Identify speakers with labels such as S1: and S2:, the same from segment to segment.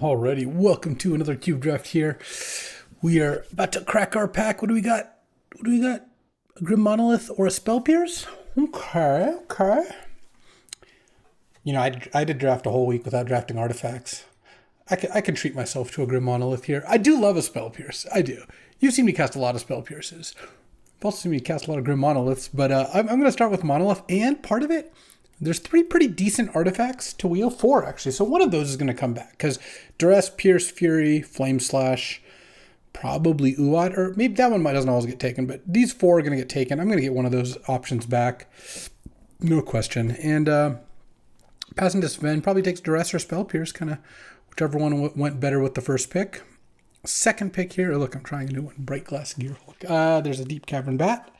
S1: Alrighty, welcome to another cube draft here. We are about to crack our pack. What do we got? A Grim Monolith or a Spell Pierce? Okay. You know, I did draft a whole week without drafting artifacts. I can treat myself to a Grim Monolith here. I do love a Spell Pierce. I do. You've seen me cast a lot of Spell Pierces. You've also seen me cast a lot of Grim Monoliths, but I'm going to start with Monolith, and part of it, there's 3 pretty decent artifacts to wheel, 4 actually. So one of those is going to come back because Duress, Pierce, Fury, Flame Slash, probably Uat, or maybe that one doesn't always get taken, but these 4 are going to get taken. I'm going to get one of those options back. No question. And passing to Sven probably takes Duress or Spell Pierce, kind of whichever one went better with the first pick. Second pick here. Look, I'm trying a new one. Bright Glass Gearhulk. There's a Deep Cavern Bat.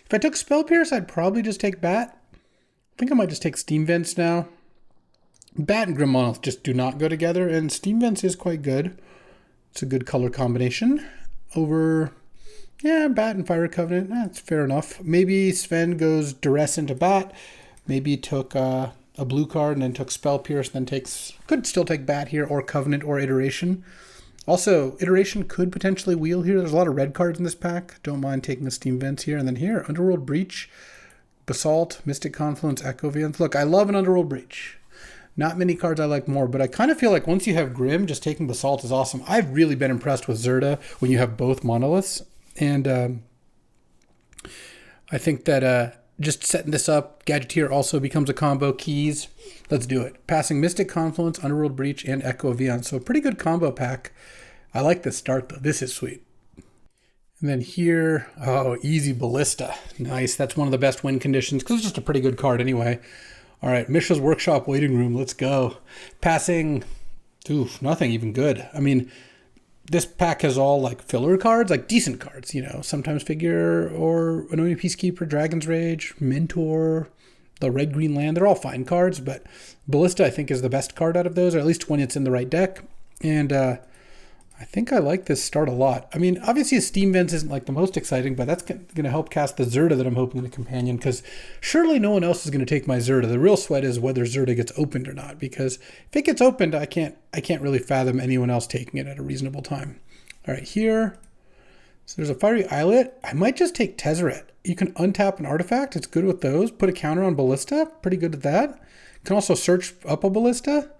S1: If I took Spell Pierce, I'd probably just take Bat. I think I might just take Steam Vents now. Bat and Grim Monolith just do not go together, and Steam Vents is quite good. It's a good color combination. Bat and Fire Covenant, that's fair enough. Maybe Sven goes Duress into Bat. Maybe he took a blue card and then took Spell Pierce, then could still take Bat here, or Covenant, or Iteration. Also, Iteration could potentially wheel here. There's a lot of red cards in this pack. Don't mind taking the Steam Vents here. And then here, Underworld Breach, Basalt, Mystic Confluence, Echo Vians. Look, I love an Underworld Breach. Not many cards I like more, but I kind of feel like once you have Grim, just taking Basalt is awesome. I've really been impressed with Zirda when you have both monoliths. And I think that just setting this up, Gadgeteer also becomes a combo. Keys, let's do it. Passing Mystic Confluence, Underworld Breach, and Echo Vians. So a pretty good combo pack. I like this start, though. This is sweet. And then here, easy Ballista. Nice. That's one of the best win conditions because it's just a pretty good card anyway. All right, Mishra's Workshop Waiting Room. Let's go. Passing, nothing even good. I mean, this pack has all like filler cards, like decent cards, sometimes Figure or Anointed Peacekeeper, Dragon's Rage, Mentor, the Red-Green Land. They're all fine cards, but Ballista I think is the best card out of those, or at least when it's in the right deck. And I think I like this start a lot. I mean, obviously a Steam Vents isn't like the most exciting, but that's going to help cast the Zirda that I'm hoping to companion, because surely no one else is going to take my Zirda. The real sweat is whether Zirda gets opened or not, because if it gets opened, I can't really fathom anyone else taking it at a reasonable time. All right, here, so there's a Fiery Islet. I might just take Tezzeret. You can untap an artifact. It's good with those. Put a counter on Ballista. Pretty good at that. You can also search up a Ballista.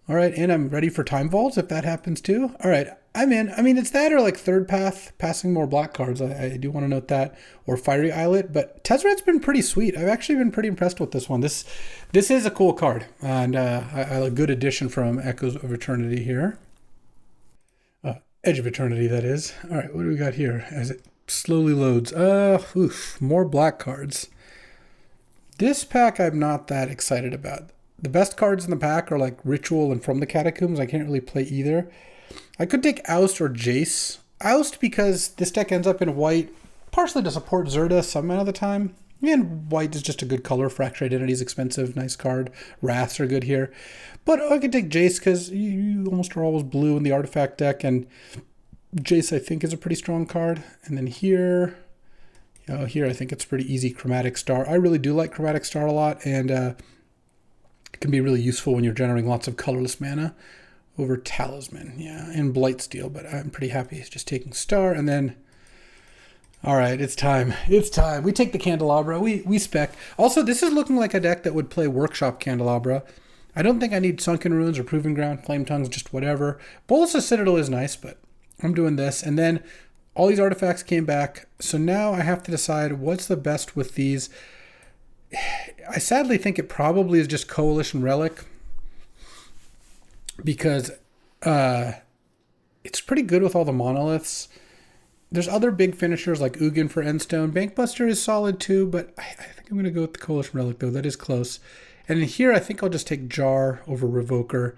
S1: All right, and I'm ready for Time Vaults if that happens too. All right, I'm in. I mean, it's that or like third path, passing more black cards. I do want to note that. Or Fiery Islet, but Tezzeret's been pretty sweet. I've actually been pretty impressed with this one. This is a cool card, and a good addition from Echoes of Eternity here. Edge of Eternity, that is. All right, what do we got here as it slowly loads? More black cards. This pack I'm not that excited about. The best cards in the pack are like Ritual and From the Catacombs. I can't really play either. I could take Oust or Jace. Oust because this deck ends up in white, partially to support Zirda some amount of the time. And white is just a good color. Fracture Identity is expensive, nice card. Wraths are good here. But I could take Jace because you almost are always blue in the artifact deck. And Jace I think is a pretty strong card. And then here I think it's pretty easy. Chromatic Star. I really do like Chromatic Star a lot. And it can be really useful when you're generating lots of colorless mana over Talisman, and Blightsteel, but I'm pretty happy just taking Star. And then, all right, it's time. We take the Candelabra, we spec. Also, this is looking like a deck that would play Workshop Candelabra. I don't think I need Sunken Ruins or Proving Ground, Flame Tongues, just whatever. Bolus of Citadel is nice, but I'm doing this. And then all these artifacts came back, so now I have to decide what's the best with these. I sadly think it probably is just Coalition Relic because it's pretty good with all the monoliths. There's other big finishers like Ugin for Endstone. Bankbuster is solid too, but I think I'm going to go with the Coalition Relic though. That is close. And in here, I think I'll just take Jar over Revoker.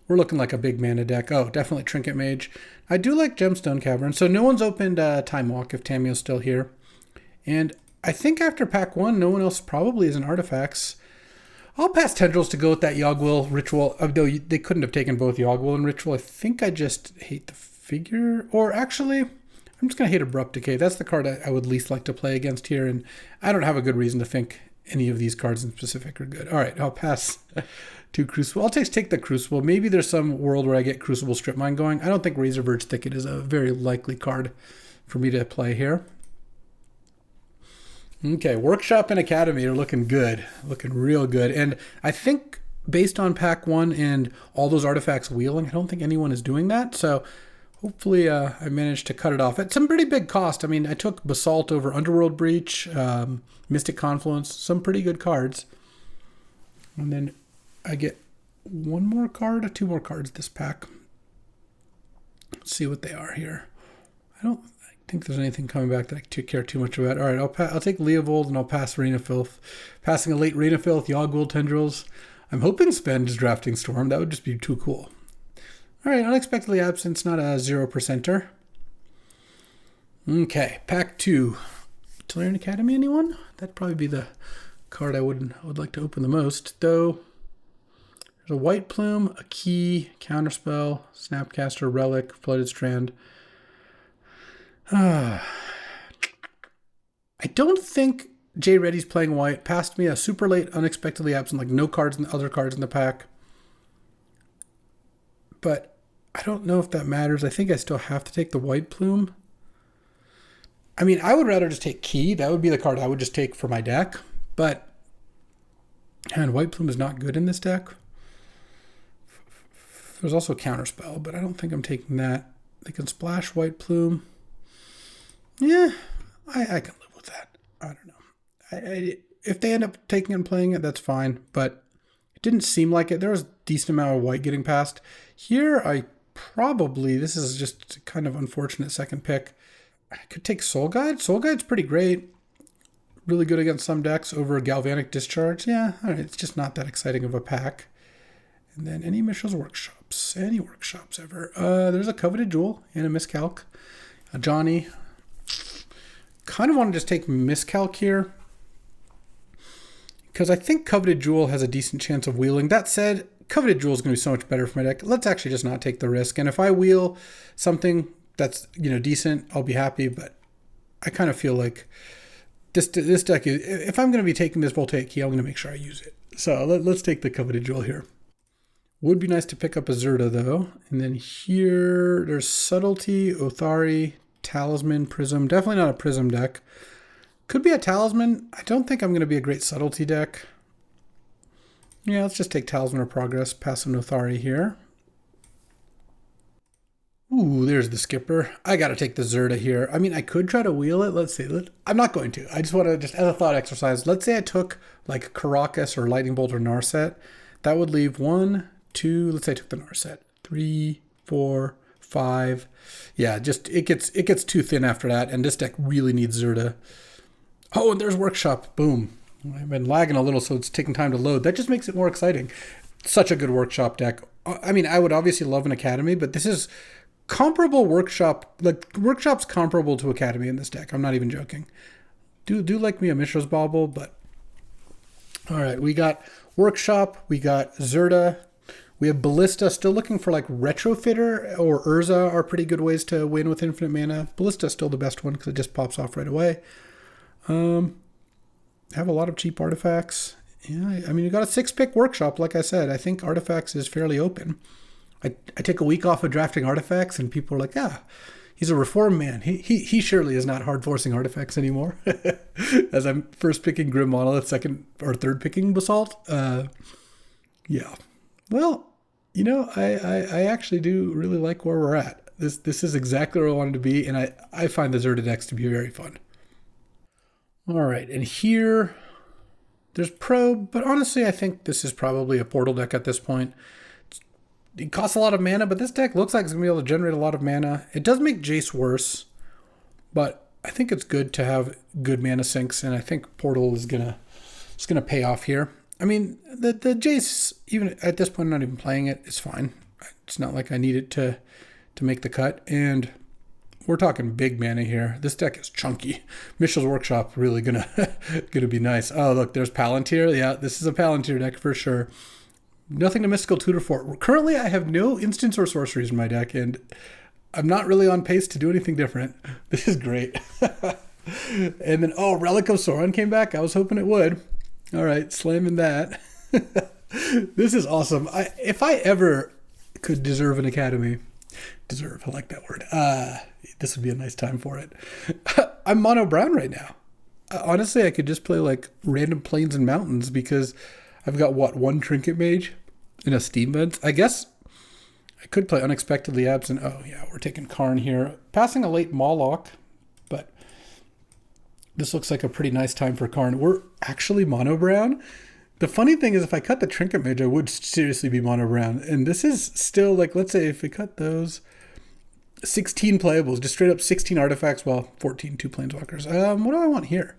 S1: We're looking like a big mana deck. Oh, definitely Trinket Mage. I do like Gemstone Cavern. So no one's opened Time Walk if Tamiyo's still here. And I think after pack 1, no one else probably is in artifacts. I'll pass Tendrils to go with that Yogg-Will Ritual. Though they couldn't have taken both Yogg-Will and Ritual. I think I just hate the Figure. Or actually, I'm just going to hate Abrupt Decay. That's the card I would least like to play against here. And I don't have a good reason to think any of these cards in specific are good. All right, I'll pass to Crucible. I'll take the Crucible. Maybe there's some world where I get Crucible Strip Mine going. I don't think Razorverge Thicket is a very likely card for me to play here. Okay, Workshop and Academy are looking good. Looking real good. And I think based on pack 1 and all those artifacts wheeling, I don't think anyone is doing that. So hopefully I managed to cut it off at some pretty big cost. I mean, I took Basalt over Underworld Breach, Mystic Confluence, some pretty good cards. And then I get one more card or 2 more cards this pack. Let's see what they are here. I don't think there's anything coming back that I care too much about. All right, I'll take Leovold and I'll pass Rain of Filth. Passing a late Rain of Filth, Yawgmold Tendrils. I'm hoping Spend is drafting Storm. That would just be too cool. All right, Unexpectedly Absent, not a 0%er. Okay, pack 2. Tolarian Academy, anyone? That'd probably be the card I would like to open the most. Though, there's a White Plume, a Key, Counterspell, Snapcaster, Relic, Flooded Strand. I don't think Jay Reddy's playing white. Passed me a super late Unexpectedly Absent, like no cards and other cards in the pack. But I don't know if that matters. I think I still have to take the White Plume. I mean, I would rather just take Key. That would be the card I would just take for my deck. But, and White Plume is not good in this deck. There's also Counterspell, but I don't think I'm taking that. They can splash White Plume. Yeah, I can live with that. I don't know. If they end up taking and playing it, that's fine. But it didn't seem like it. There was a decent amount of white getting past. Here, this is just kind of unfortunate second pick. I could take Soul Guide. Soul Guide's pretty great. Really good against some decks over Galvanic Discharge. Yeah, all right, it's just not that exciting of a pack. And then any Michel's Workshops. Any workshops ever. There's a Coveted Jewel and a Miscalc. Johnny. Kind of want to just take Miscalc here, because I think Coveted Jewel has a decent chance of wheeling. That said, Coveted Jewel is going to be so much better for my deck. Let's actually just not take the risk. And if I wheel something that's decent, I'll be happy. But I kind of feel like this deck is, if I'm going to be taking this Voltaic Key, I'm going to make sure I use it. So let's take the Coveted Jewel here. Would be nice to pick up a Zirda though. And then here there's Subtlety, Othari, Talisman, Prism. Definitely not a Prism deck. Could be a Talisman. I don't think I'm going to be a great Subtlety deck. Yeah, let's just take Talisman of Progress. Pass an Othari here. Ooh, there's the Skipper. I got to take the Zirda here. I mean, I could try to wheel it. Let's see. I'm not going to. I just want to, just as a thought exercise, let's say I took like Caracas or Lightning Bolt or Narset. That would leave 1, 2, let's say I took the Narset. 3, 4, 5. Yeah, just it gets too thin after that, and this deck really needs Zirda. Oh, and there's Workshop. Boom. I've been lagging a little, so it's taking time to load. That just makes it more exciting. Such a good Workshop deck. I mean, I would obviously love an Academy, but this is comparable Workshop. Like, Workshop's comparable to Academy in this deck. I'm not even joking. Do like me a Mishra's Bauble, but... All right, we got Workshop. We got Zirda. We have Ballista, still looking for like Retrofitter or Urza are pretty good ways to win with infinite mana. Ballista is still the best one because it just pops off right away. Have a lot of cheap artifacts. Yeah, I mean, you got a 6-pick Workshop, like I said. I think artifacts is fairly open. I take a week off of drafting artifacts and people are like, he's a reformed man. He surely is not hard forcing artifacts anymore. As I'm first picking Grim Monolith, second or third picking Basalt. Yeah. Well, I actually do really like where we're at. This is exactly where I wanted to be, and I find the Zirda decks to be very fun. All right, and here there's Probe, but honestly, I think this is probably a Portal deck at this point. It costs a lot of mana, but this deck looks like it's going to be able to generate a lot of mana. It does make Jace worse, but I think it's good to have good mana sinks, and I think Portal is gonna pay off here. I mean, the Jace, even at this point, I'm not even playing it. It's fine. It's not like I need it to make the cut. And we're talking big mana here. This deck is chunky. Michel's Workshop really gonna be nice. Oh, look, there's Palantir. Yeah, this is a Palantir deck for sure. Nothing to Mystical Tutor for. Currently, I have no instants or sorceries in my deck, and I'm not really on pace to do anything different. This is great. And then, Relic of Sauron came back. I was hoping it would. All right, slamming that. This is awesome. If I ever could deserve an academy, deserve, I like that word. This would be a nice time for it. I'm mono brown right now. Honestly, I could just play like random plains and mountains because I've got what, one trinket mage and a steam vent. I guess I could play unexpectedly absent. Oh yeah, we're taking Karn here. Passing a late Moloch, but this looks like a pretty nice time for Karn. We're actually mono brown. The funny thing is if I cut the trinket mage, I would seriously be mono brown. And this is still like, let's say if we cut those, 16 playables, just straight up 16 artifacts, well, 14, 2 planeswalkers. What do I want here?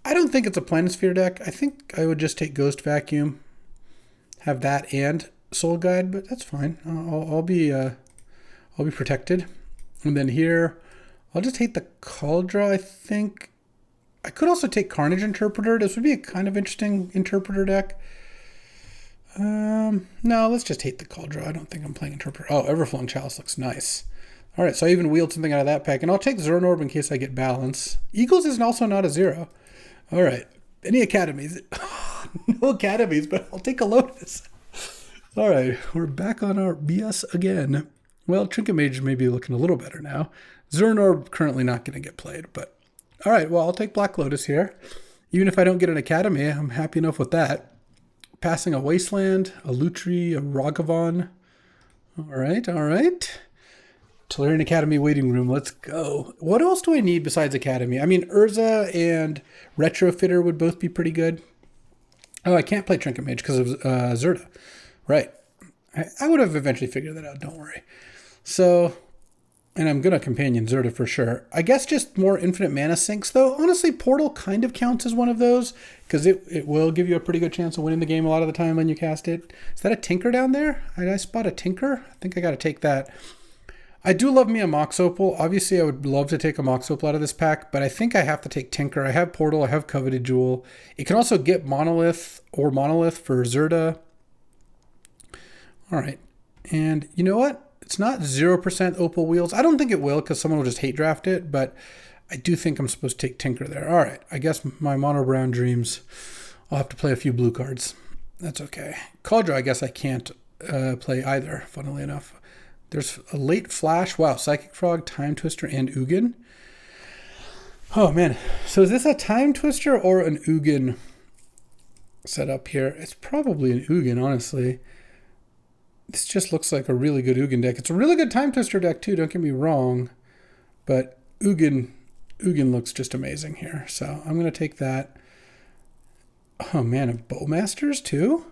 S1: I don't think it's a Planisphere deck. I think I would just take Ghost Vacuum, have that and Soul Guide, but that's fine. I'll be protected. And then here, I'll just take the Cauldra, I think. I could also take Carnage Interpreter. This would be a kind of interesting Interpreter deck. No, let's just hate the Cauldra. I don't think I'm playing Interpreter. Oh, Everflowing Chalice looks nice. All right, so I even wheeled something out of that pack. And I'll take Zernorb in case I get balance. Eagles is also not a 0. All right, any academies? No academies, but I'll take a Lotus. All right, we're back on our BS again. Well, Trinket Mage may be looking a little better now. Zernorb currently not going to get played, but... All right, well, I'll take Black Lotus here. Even if I don't get an Academy, I'm happy enough with that. Passing a Wasteland, a Lutri, a Ragavan. All right, all right. Tolarian Academy waiting room, let's go. What else do I need besides Academy? I mean, Urza and Retrofitter would both be pretty good. Oh, I can't play Trinket Mage because of Zirda. Right. I would have eventually figured that out, don't worry. So... And I'm going to companion Zirda for sure. I guess just more infinite mana sinks, though. Honestly, Portal kind of counts as one of those, because it will give you a pretty good chance of winning the game a lot of the time when you cast it. Is that a Tinker down there? Did I spot a Tinker? I think I got to take that. I do love me a Mox Opal. Obviously, I would love to take a Mox Opal out of this pack, but I think I have to take Tinker. I have Portal. I have Coveted Jewel. It can also get Monolith or Monolith for Zirda. All right. And you know what? It's not 0% Opal Wheels. I don't think it will because someone will just hate draft it, but I do think I'm supposed to take Tinker there. All right, I guess my mono brown dreams, I'll have to play a few blue cards. That's okay. Cauldra, I guess I can't play either, funnily enough. There's a late Flash. Wow, Psychic Frog, Time Twister, and Ugin. Oh, man. So is this a Time Twister or an Ugin set up here? It's probably an Ugin, honestly. This just looks like a really good Ugin deck. It's a really good Time Twister deck too, don't get me wrong. But Ugin looks just amazing here. So I'm going to take that. Oh man, a Bowmasters too?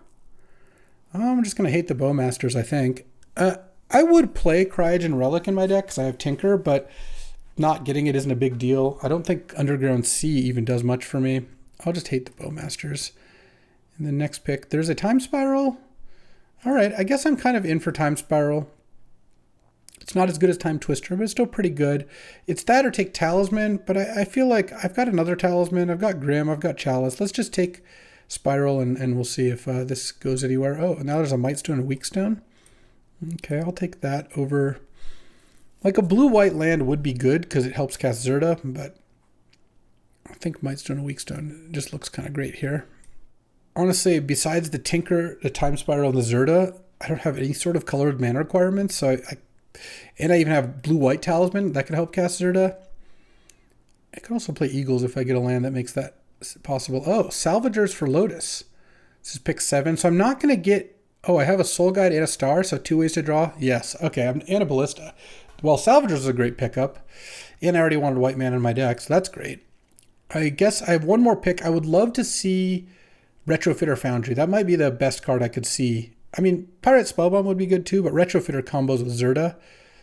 S1: I'm just going to hate the Bowmasters, I think. I would play Cryogen Relic in my deck because I have Tinker, but not getting it isn't a big deal. I don't think Underground Sea even does much for me. I'll just hate the Bowmasters. And the next pick, there's a Time Spiral. All right, I guess I'm kind of in for Time Spiral. It's not as good as Time Twister, but it's still pretty good. It's that or take Talisman, but I feel like I've got another Talisman. I've got Grim, I've got Chalice. Let's just take Spiral and we'll see if this goes anywhere. Oh, now there's a Mightstone and a Weakstone. Okay, I'll take that over. Like a blue-white land would be good because it helps cast Zirda, but I think Mightstone and Weakstone just looks kind of great here. Honestly, besides the Tinker, the Time Spiral, and the Zirda, I don't have any sort of colored mana requirements. So I even have blue-white Talisman that could help cast Zirda. I could also play Eagles if I get a land that makes that possible. Oh, Salvagers for Lotus. This is pick 7. So I'm not going to get... Oh, I have a Soul Guide and a Star, so 2 ways to draw. Yes, okay, and a Ballista. Well, Salvagers is a great pickup. And I already wanted white mana in my deck, so that's great. I guess I have one more pick. I would love to see... Retrofitter Foundry. That might be the best card I could see. I mean, Pirate Spellbomb would be good too, but Retrofitter combos with Zirda.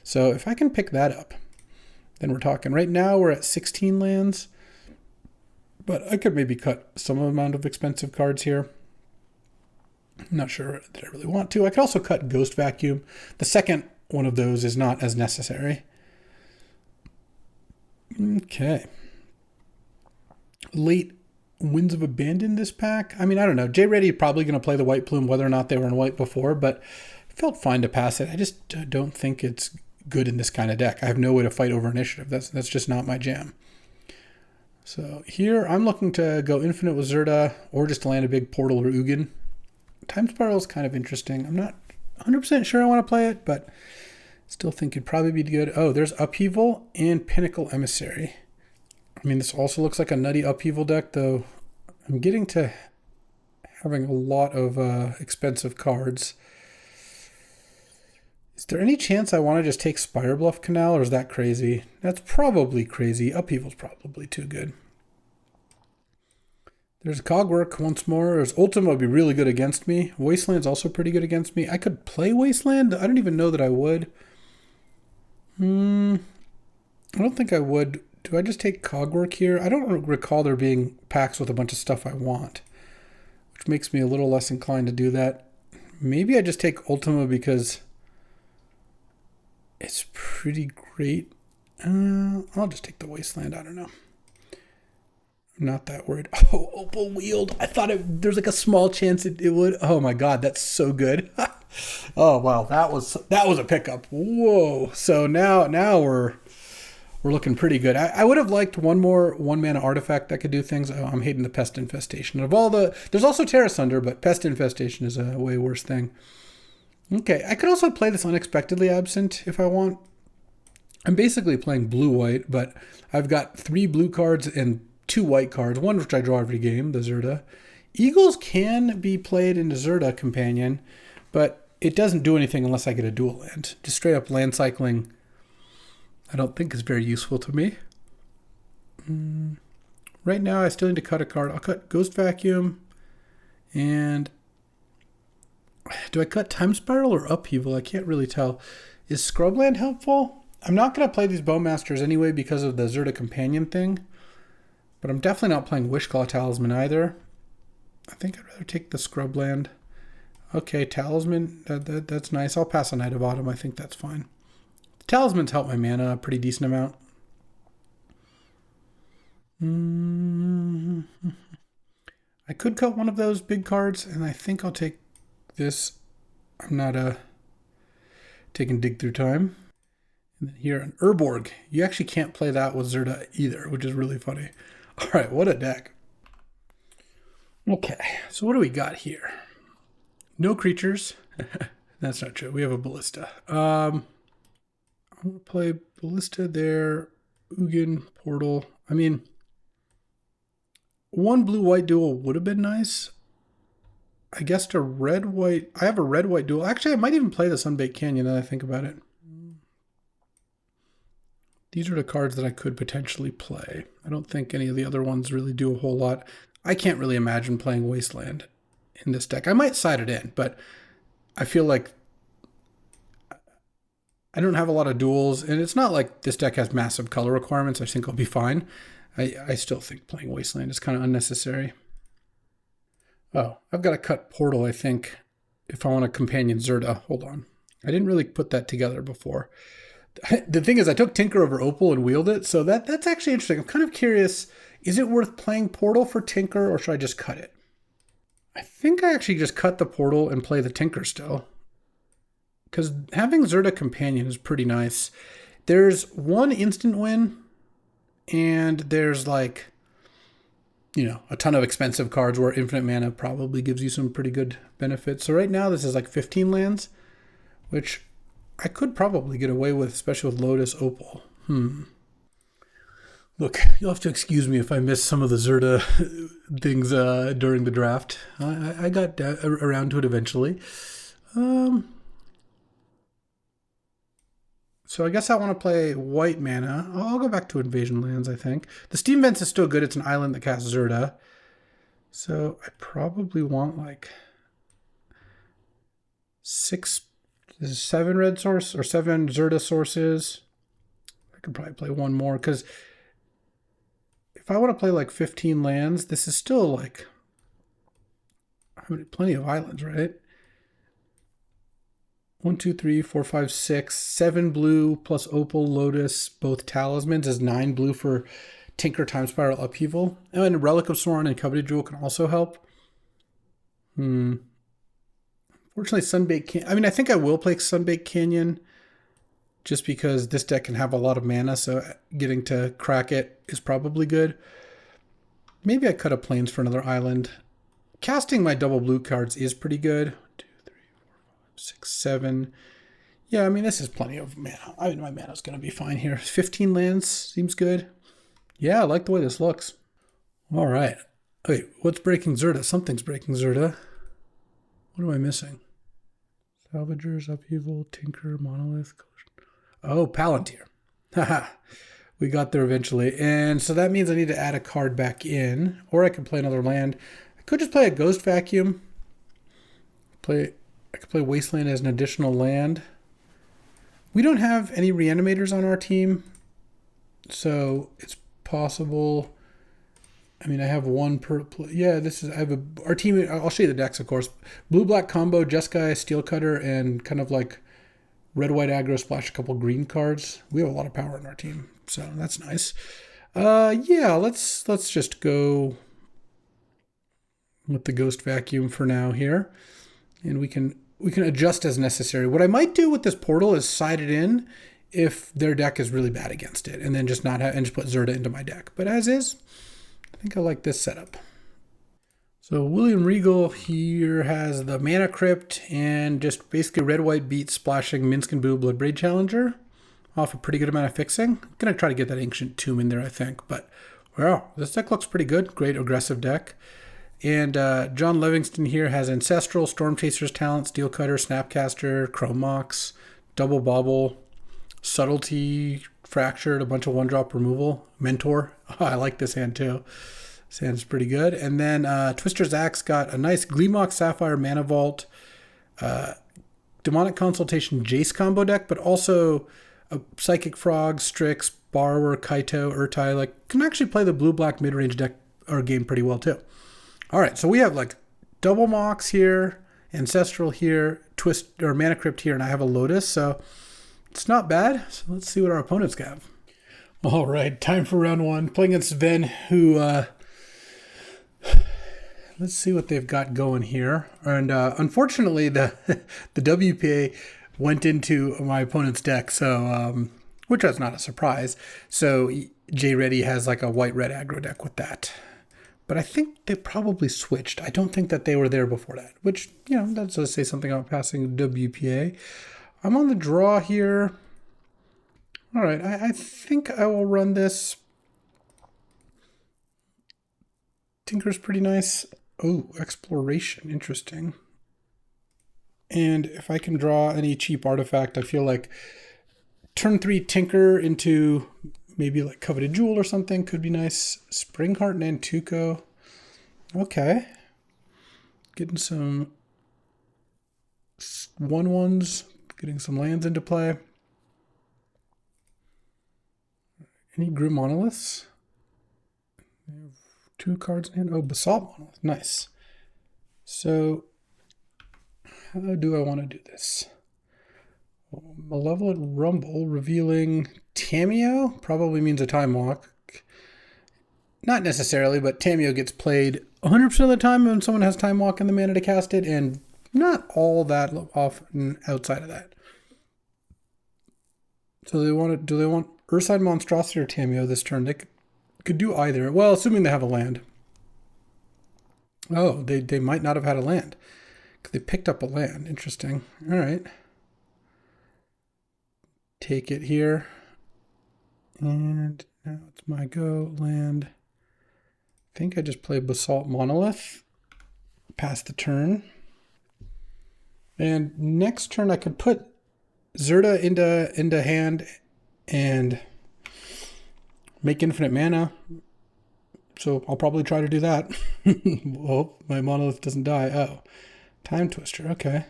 S1: So if I can pick that up, then we're talking. Right now we're at 16 lands, but I could maybe cut some amount of expensive cards here. I'm not sure that I really want to. I could also cut Ghost Vacuum. The second one of those is not as necessary. Okay. Late Winds of Abandon this pack. I mean, I don't know. Jay Reddy probably going to play the White Plume, whether or not they were in white before, but I felt fine to pass it. I just don't think it's good in this kind of deck. I have no way to fight over initiative. That's just not my jam. So here I'm looking to go infinite with Zirda or just land a big portal or Ugin. Time Spiral is kind of interesting. I'm not 100% sure I want to play it, but still think it'd probably be good. Oh, there's Upheaval and Pinnacle Emissary. I mean, this also looks like a nutty Upheaval deck, though I'm getting to having a lot of expensive cards. Is there any chance I want to just take Spire Bluff Canal, or is that crazy? That's probably crazy. Upheaval's probably too good. There's Cogwork once more. There's Ultima would be really good against me. Wasteland's also pretty good against me. I could play Wasteland. I don't even know that I would. I don't think I would. Do I just take Cogwork here? I don't recall there being packs with a bunch of stuff I want, which makes me a little less inclined to do that. Maybe I just take Ultima because it's pretty great. I'll just take the Wasteland. I don't know. I'm not that worried. Oh, Opal Wield. I thought there's like a small chance it would. Oh my God, that's so good. Oh wow, that was a pickup. Whoa. So now we're looking pretty good. I would have liked one more 1-mana artifact that could do things. Oh, I'm hating the Pest Infestation. There's also Terra Sunder, but Pest Infestation is a way worse thing. Okay, I could also play this Unexpectedly Absent if I want. I'm basically playing blue-white, but I've got 3 blue cards and 2 white cards, one which I draw every game, the Zirda. Eagles can be played into Zirda Companion, but it doesn't do anything unless I get a dual land. Just straight up land cycling, I don't think is very useful to me. Right now, I still need to cut a card. I'll cut Ghost Vacuum, and do I cut Time Spiral or Upheaval? I can't really tell. Is Scrubland helpful? I'm not going to play these Bowmasters anyway because of the Zirda Companion thing, but I'm definitely not playing Wishclaw Talisman either. I think I'd rather take the Scrubland. Okay, Talisman, that's nice. I'll pass on Night of Autumn. I think that's fine. The Talismans help my mana a pretty decent amount. I could cut one of those big cards, and I think I'll take this. I'm not taking Dig Through Time. And then here, an Urborg. You actually can't play that with Zirda either, which is really funny. All right, what a deck. Okay, so what do we got here? No creatures. That's not true. We have a Ballista. I'm going to play Ballista there. Ugin, Portal. I mean, one blue-white duel would have been nice. I guess a red-white... I have a red-white duel. Actually, I might even play the Sunbaked Canyon now that I think about it. These are the cards that I could potentially play. I don't think any of the other ones really do a whole lot. I can't really imagine playing Wasteland in this deck. I might side it in, but I feel like I don't have a lot of duels, and it's not like this deck has massive color requirements. I think I'll be fine. I still think playing Wasteland is kind of unnecessary. Oh, I've got to cut Portal, I think, if I want to companion Zirda. Hold on. I didn't really put that together before. The thing is, I took Tinker over Opal and wheeled it, so that's actually interesting. I'm kind of curious, is it worth playing Portal for Tinker, or should I just cut it? I think I actually just cut the Portal and play the Tinker still. Because having Zirda Companion is pretty nice. There's one instant win, and there's like, you know, a ton of expensive cards where infinite mana probably gives you some pretty good benefits. So right now this is like 15 lands, which I could probably get away with, especially with Lotus Opal. Look, you'll have to excuse me if I miss some of the Zirda things during the draft. I got around to it eventually. So I guess I want to play white mana. I'll go back to Invasion Lands, I think. The Steam Vents is still good. It's an island that casts Zirda. So I probably want like 7 red source or 7 Zirda sources. I could probably play one more because if I want to play like 15 lands, this is still like, I mean, plenty of islands, right? 1, 2, 3, 4, 5, 6, 7 blue plus Opal, Lotus, both talismans is 9 blue for Tinker, Time Spiral, Upheaval. And Relic of Sauron and Coveted Jewel can also help. Fortunately, Sunbaked Canyon. I mean, I think I will play Sunbaked Canyon just because this deck can have a lot of mana, so getting to crack it is probably good. Maybe I cut a plains for another island. Casting my double blue cards is pretty good. 2, 3, 4, 5, 6, 7. Yeah, I mean, this is plenty of mana. I mean, my mana's going to be fine here. 15 lands seems good. Yeah, I like the way this looks. All right. Wait, what's breaking Zirda? Something's breaking Zirda. What am I missing? Salvagers, Upheaval, Tinker, Monolith. Oh, Palantir. Haha. We got there eventually. And so that means I need to add a card back in. Or I can play another land. I could just play a Ghost Vacuum. I could play Wasteland as an additional land. We don't have any reanimators on our team. So it's possible. I mean, I have one per. Yeah, our team. I'll show you the decks, of course. Blue-black combo, Jeskai, Steel Cutter, and kind of like red-white aggro, splash a couple green cards. We have a lot of power in our team, so that's nice. Yeah, let's just go with the Ghost Vacuum for now here, and we can adjust as necessary. What I might do with this portal is side it in if their deck is really bad against it, and then just just put Zirda into my deck. But as is, I think I like this setup. So William Regal here has the Mana Crypt and just basically red-white beat splashing Minsk and Boo Bloodbraid Challenger off a pretty good amount of fixing. I'm going to try to get that Ancient Tomb in there, I think. But, wow, this deck looks pretty good. Great aggressive deck. And John Livingston here has Ancestral, Storm Chaser's Talent, Steel Cutter, Snapcaster, Chrome Mox, Double Bobble, Subtlety, Fractured, a bunch of one-drop removal, Mentor. Oh, I like this hand too. This hand's pretty good. And then Twister's Axe got a nice Gleemox Sapphire Mana Vault, Demonic Consultation Jace combo deck, but also a Psychic Frog, Strix, Borrower, Kaito, Urtai. Like, can actually play the blue-black mid-range deck or game pretty well too. All right, so we have like Double Mox here, Ancestral here, Mana Crypt here, and I have a Lotus, so it's not bad. So let's see what our opponents have. All right, time for round one. Playing against Sven, who, let's see what they've got going here. And unfortunately, the WPA went into my opponent's deck, so which was not a surprise. So J Reddy has like a white-red aggro deck with that. But I think they probably switched. I don't think that they were there before that, which, you know, that does say something about passing WPA. I'm on the draw here. All right, I think I will run this. Tinker's pretty nice. Oh, Exploration, interesting. And if I can draw any cheap artifact, I feel like turn 3 Tinker into maybe like Coveted Jewel or something could be nice. Springheart and Nantuko. Okay. Getting some 1/1s. Getting some lands into play. Any Grim Monoliths? 2 cards in hand. Oh, Basalt Monolith. Nice. So, how do I want to do this? Malevolent Rumble revealing Tamiyo probably means a Time Walk. Not necessarily, but Tamiyo gets played 100% of the time when someone has Time Walk and the mana to cast it, and not all that often outside of that. So do they want Urside Monstrosity or Tamiyo this turn? They could do either. Well, assuming they have a land. Oh, they might not have had a land. They picked up a land. Interesting. All right. Take it here. And now it's my go. Land. I think I just play Basalt Monolith. Pass the turn. And next turn I could put Zirda into hand and make infinite mana. So I'll probably try to do that. Oh, my Monolith doesn't die. Oh, Time Twister. Okay.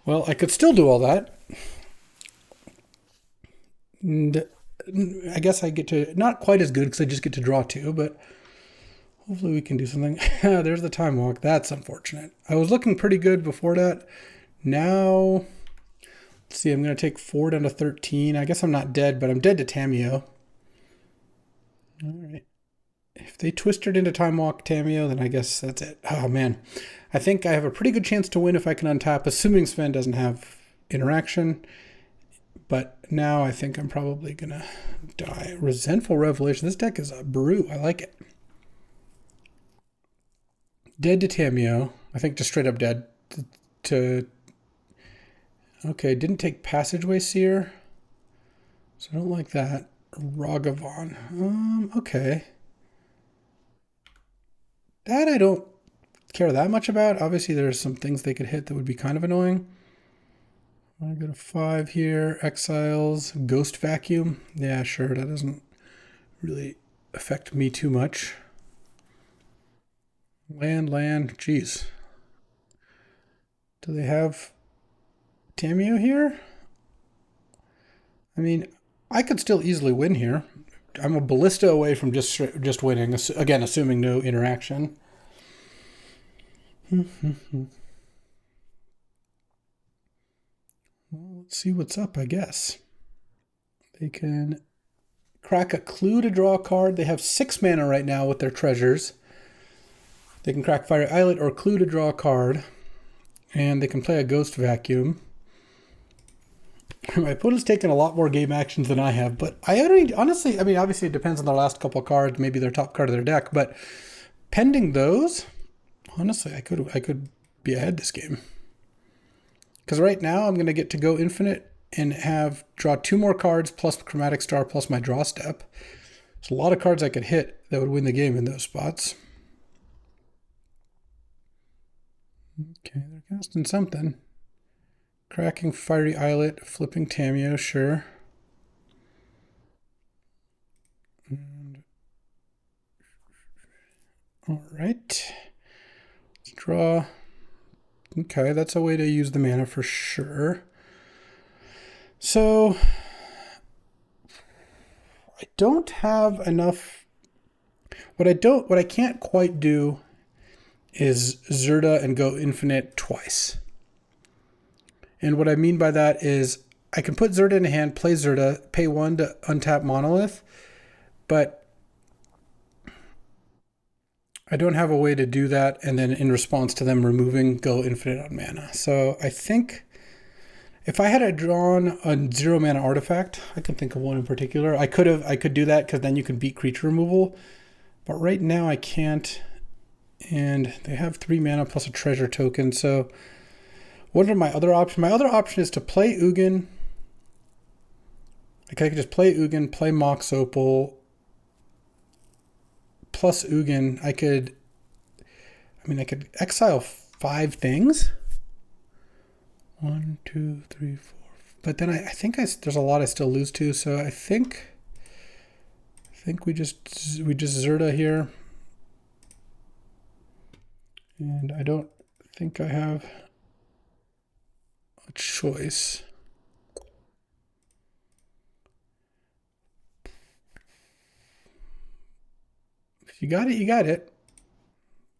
S1: Well, I could still do all that. And I guess I get to, not quite as good because I just get to draw 2, but hopefully we can do something. There's the Time Walk. That's unfortunate. I was looking pretty good before that. Now, let's see, I'm going to take 4 down to 13. I guess I'm not dead, but I'm dead to Tamiyo. All right. If they twisted into Time Walk Tamiyo, then I guess that's it. Oh, man. I think I have a pretty good chance to win if I can untap, assuming Sven doesn't have interaction. But now I think I'm probably going to die. Resentful Revelation. This deck is a brew. I like it. Dead to Tamio. I think just straight up dead to okay, didn't take Passageway Seer. So I don't like that. Ragavan. Okay. That I don't care that much about. Obviously, there's some things they could hit that would be kind of annoying. I go to 5 here. Exiles. Ghost Vacuum. Yeah, sure. That doesn't really affect me too much. Land. Jeez. Do they have Tamio here? I mean, I could still easily win here. I'm a ballista away from just winning. Again, assuming no interaction. Well, let's see what's up, I guess. They can crack a clue to draw a card. They have 6 mana right now with their treasures. They can crack Fiery Islet or clue to draw a card. And they can play a Ghost Vacuum. My opponent's taken a lot more game actions than I have, but honestly, I mean, obviously it depends on their last couple cards, maybe their top card of their deck, but pending those, honestly, I could be ahead this game. Because right now I'm going to get to go infinite and draw 2 more cards plus Chromatic Star plus my draw step. There's a lot of cards I could hit that would win the game in those spots. Okay, they're casting something. Cracking Fiery Islet, flipping Tamio, sure. All right. Let's draw. Okay, that's a way to use the mana for sure. So I don't have enough. What I can't quite do is Zirda and go infinite twice. And what I mean by that is I can put Zirda in hand, play Zirda, pay 1 to untap Monolith, but I don't have a way to do that and then in response to them removing, go infinite on mana. So I think if I had drawn a 0 mana artifact, I can think of one in particular. I could do that because then you can beat creature removal. But right now I can't. And they have 3 mana plus a treasure token. So what are my other options? My other option is to play Ugin. I could just play Ugin, play Mox Opal, plus Ugin. I could exile 5 things. 1, 2, 3, 4. But then I think there's a lot I still lose to. So I think we just Zirda here. And I don't think I have a choice. If you got it, you got it.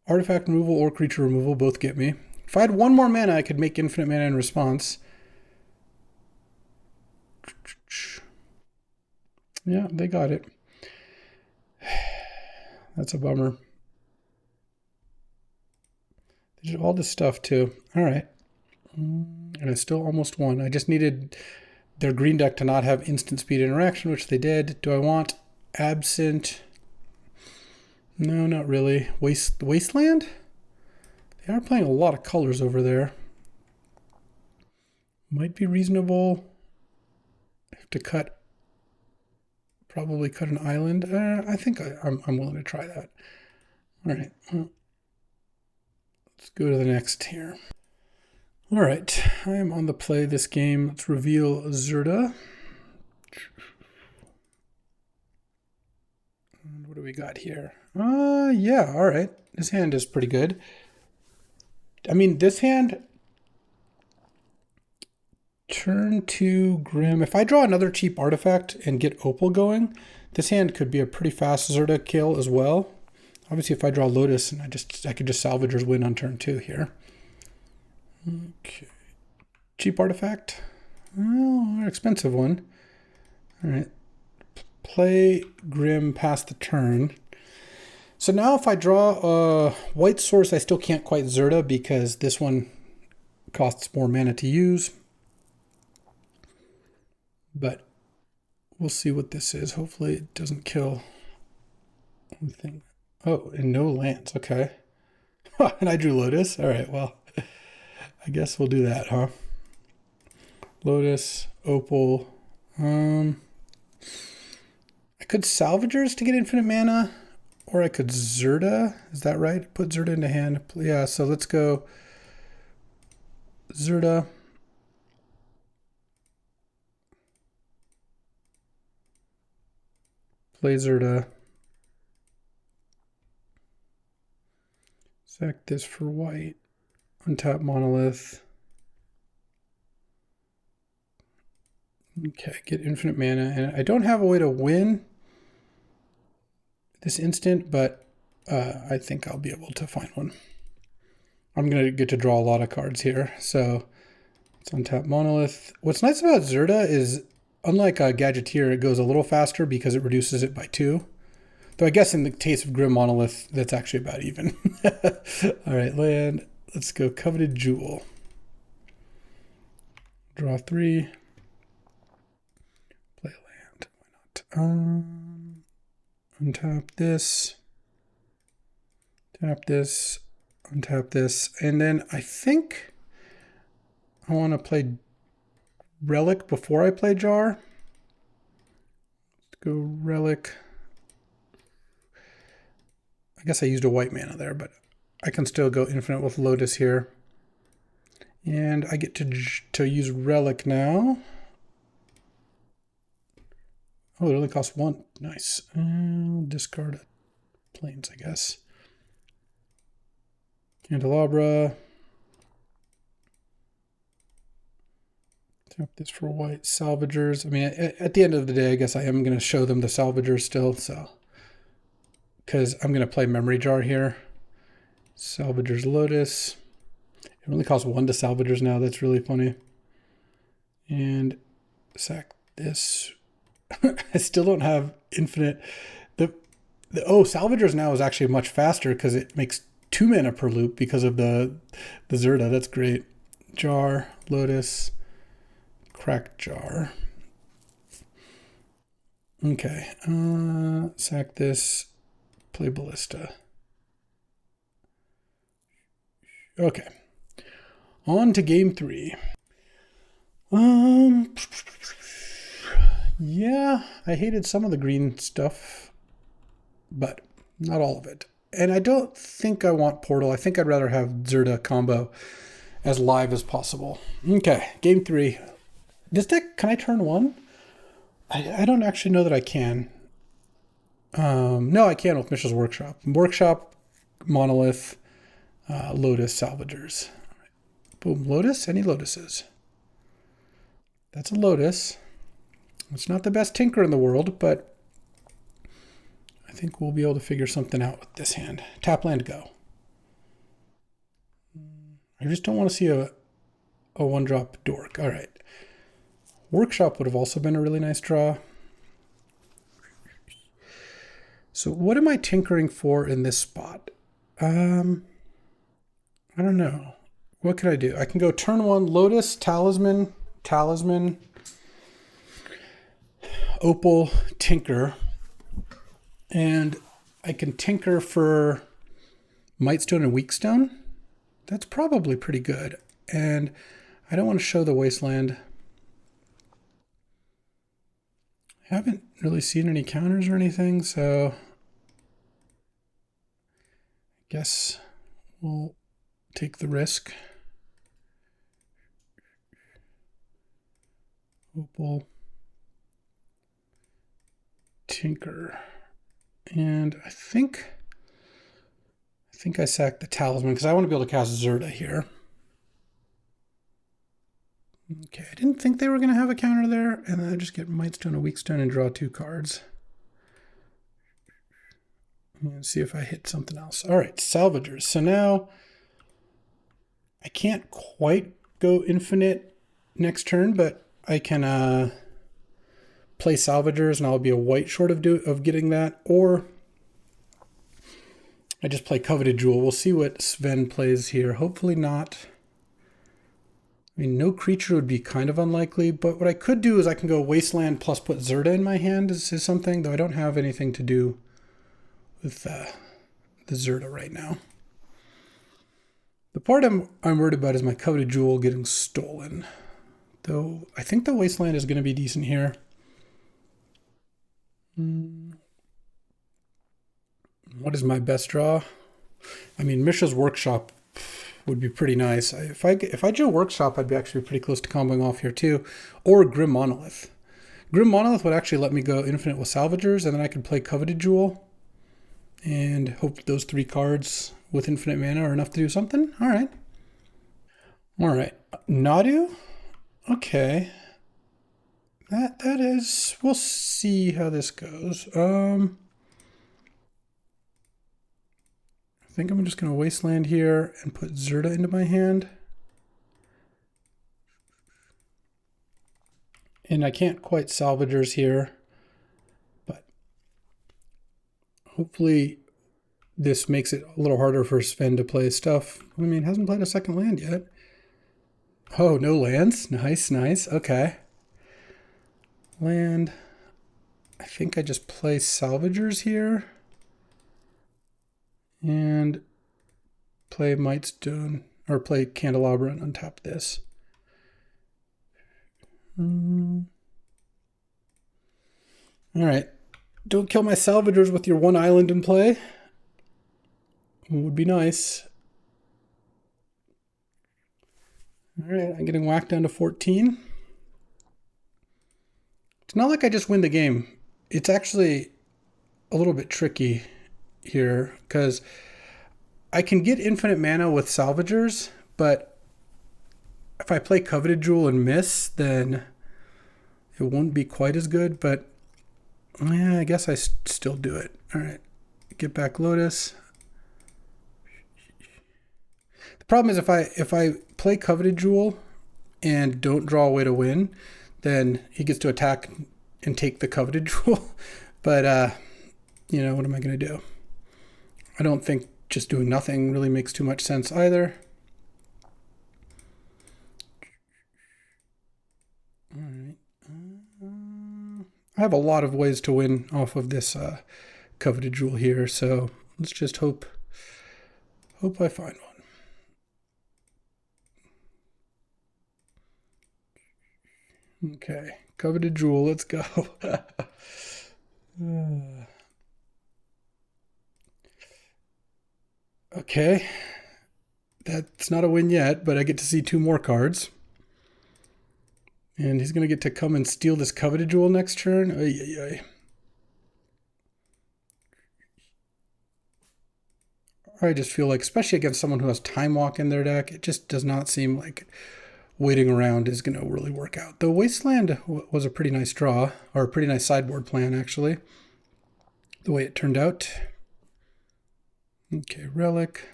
S1: Artifact removal or creature removal both get me. If I had 1 more mana, I could make infinite mana in response. Yeah, they got it. That's a bummer. They did all this stuff too. All right. And I still almost won. I just needed their green deck to not have instant speed interaction, which they did. Do I want Absent? No, not really. Wasteland? They are playing a lot of colors over there. Might be reasonable. I have to probably cut an island. I think I'm willing to try that. All right. Well, let's go to the next here. All right, I am on the play this game. Let's reveal Zirda. And what do we got here? Yeah, all right. This hand is pretty good. I mean, this hand, turn 2 Grim. If I draw another cheap artifact and get Opal going, this hand could be a pretty fast Zirda kill as well. Obviously, if I draw Lotus, and I could just salvage or win on turn 2 here. Okay. Cheap artifact. Oh, an expensive one. All right. Play Grim past the turn. So now if I draw a white source, I still can't quite Zirda because this one costs more mana to use. But we'll see what this is. Hopefully it doesn't kill anything. Oh, and no lands. Okay. And I drew Lotus. All right, well, I guess we'll do that, huh? Lotus, Opal. I could Salvagers to get infinite mana, or I could Zirda. Is that right? Put Zirda into hand. Yeah, so let's go Zirda. Play Zirda. Sack this for white. Untap Monolith. Okay, get infinite mana. And I don't have a way to win this instant, but I think I'll be able to find one. I'm going to get to draw a lot of cards here. So it's untap Monolith. What's nice about Zirda is, unlike a Gadgeteer, it goes a little faster because it reduces it by 2. Though I guess in the case of Grim Monolith, that's actually about even. All right, land. Let's go Coveted Jewel. Draw 3. Play a land. Why not? Untap this. Tap this. Untap this. And then I think I want to play Relic before I play Jar. Let's go Relic. I guess I used a white mana there, but I can still go infinite with Lotus here. And I get to use Relic now. Oh, it only costs 1. Nice. I'll discard Plains, I guess. Candelabra. Tap this for white. Salvagers. I mean, at the end of the day, I guess I am going to show them the Salvagers still, so. Because I'm going to play Memory Jar here. Salvagers Lotus. It only costs 1 to Salvagers now. That's really funny. And sack this. I still don't have infinite. Oh, Salvagers now is actually much faster because it makes 2 mana per loop because of the Zirda. That's great. Jar, Lotus, crack Jar. Okay. Sack this. Play Ballista. Okay. On to game 3. Yeah, I hated some of the green stuff, but not all of it. And I don't think I want Portal. I think I'd rather have Zirda combo as live as possible. Okay, game 3. This deck, can I turn 1? I don't actually know that I can. No, I can with Mishra's Workshop. Workshop, Monolith, Lotus, Salvagers. Boom, Lotus? Any Lotuses? That's a Lotus. It's not the best tinker in the world, but I think we'll be able to figure something out with this hand. Tap land, go. I just don't want to see a 1-drop dork. All right. Workshop would have also been a really nice draw. So what am I tinkering for in this spot? I don't know. What could I do? I can go turn 1, Lotus, Talisman, Opal, Tinker. And I can tinker for Mightstone and Weakstone. That's probably pretty good. And I don't want to show the Wasteland. I haven't really seen any counters or anything, so I guess we'll take the risk. Opal, Tinker, and I think I sacked the Talisman because I want to be able to cast Zirda here. Okay, I didn't think they were going to have a counter there, and then I just get Mightstone and Weakstone and draw 2 cards. And see if I hit something else. All right, Salvagers. So now I can't quite go infinite next turn, but I can play Salvagers, and I'll be a white short of getting that, or I just play Coveted Jewel. We'll see what Sven plays here. Hopefully not. I mean, no creature would be kind of unlikely, but what I could do is I can go Wasteland plus put Zirda in my hand is something, though I don't have anything to do with the Zirda right now. part I'm worried about is my coveted jewel getting stolen. Though I think the wasteland is going to be decent here. What is my best draw? I mean, Mishra's Workshop would be pretty nice. If I drew Workshop, I'd be actually pretty close to comboing off here too. Or Grim Monolith. Grim Monolith would actually let me go infinite with Salvagers, and then I could play Coveted Jewel and hope those 3 cards with infinite mana are enough to do something. All right. All right. Nadu? Okay. That is... We'll see how this goes. I think I'm just going to Wasteland here and put Zirda into my hand. And I can't quite Salvagers here, but hopefully this makes it a little harder for Sven to play stuff. I mean, hasn't played a second land yet. Oh, no lands. Nice, nice. Okay. Land. I think I just play Salvagers here. And play Mightstone, or play Candelabra and untap this. All right. Don't kill my Salvagers with your 1 island in play. It would be nice. All right, I'm getting whacked down to 14. It's not like I just win the game. It's actually a little bit tricky here because I can get infinite mana with Salvagers, but if I play Coveted Jewel and miss, then it won't be quite as good, but yeah, I guess I still do it. All right, get back Lotus. The problem is if I play Coveted Jewel and don't draw a way to win, then he gets to attack and take the Coveted Jewel. But, you know, what am I going to do? I don't think just doing nothing really makes too much sense either. All right. I have a lot of ways to win off of this Coveted Jewel here, so let's just hope I find one. Okay, Coveted Jewel, let's go. Okay, that's not a win yet, but I get to see 2 more cards. And he's going to get to come and steal this Coveted Jewel next turn. Ay, ay, ay. I just feel like, especially against someone who has Time Walk in their deck, it just does not seem like waiting around is going to really work out. The Wasteland was a pretty nice draw, or a pretty nice sideboard plan, actually, the way it turned out. Okay, Relic.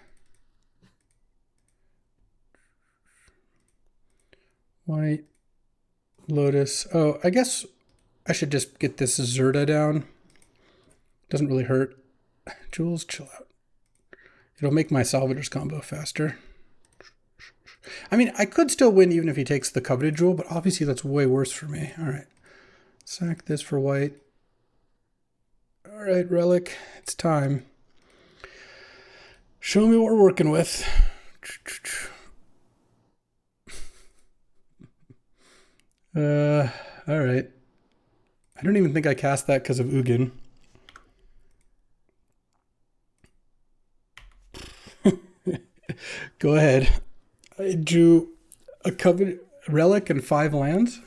S1: White. Lotus. Oh, I guess I should just get this Zirda down. Doesn't really hurt. Jules, chill out. It'll make my Salvagers combo faster. I mean, I could still win even if he takes the Coveted Jewel, but obviously that's way worse for me. All right. Sack this for white. All right, Relic. It's time. Show me what we're working with. All right. I don't even think I cast that because of Ugin. Go ahead. I drew a Coveted Relic and 5 lands.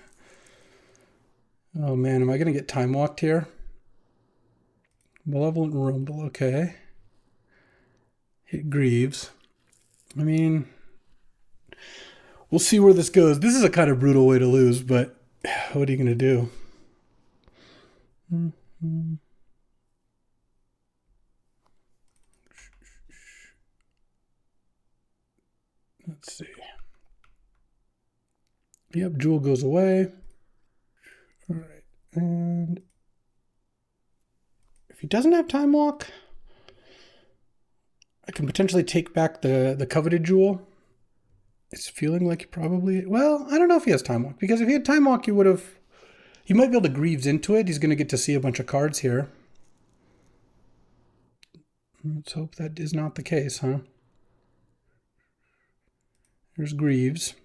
S1: Oh man, am I going to get Time Walked here? Malevolent Rumble, okay. Hit Greaves. I mean, we'll see where this goes. This is a kind of brutal way to lose, but what are you going to do? Let's see. Yep, Jewel goes away. All right. And if he doesn't have Time Walk, I can potentially take back the Coveted Jewel. It's feeling like he probably... Well, I don't know if he has Time Walk, because if he had Time Walk, he would have... He might be able to Greaves into it. He's going to get to see a bunch of cards here. Let's hope that is not the case, huh? There's Greaves.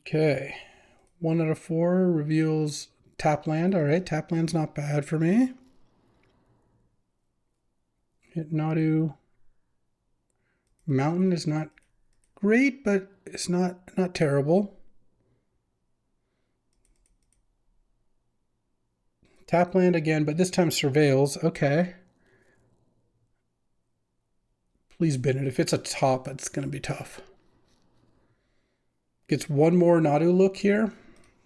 S1: Okay. 1 out of 4 reveals tap land. All right, tap land's not bad for me. Hit Nadu. Mountain is not great, but it's not terrible. Tap land again, but this time surveils. Okay. Please bin it. If it's a top, it's going to be tough. Gets one more Nadu look here,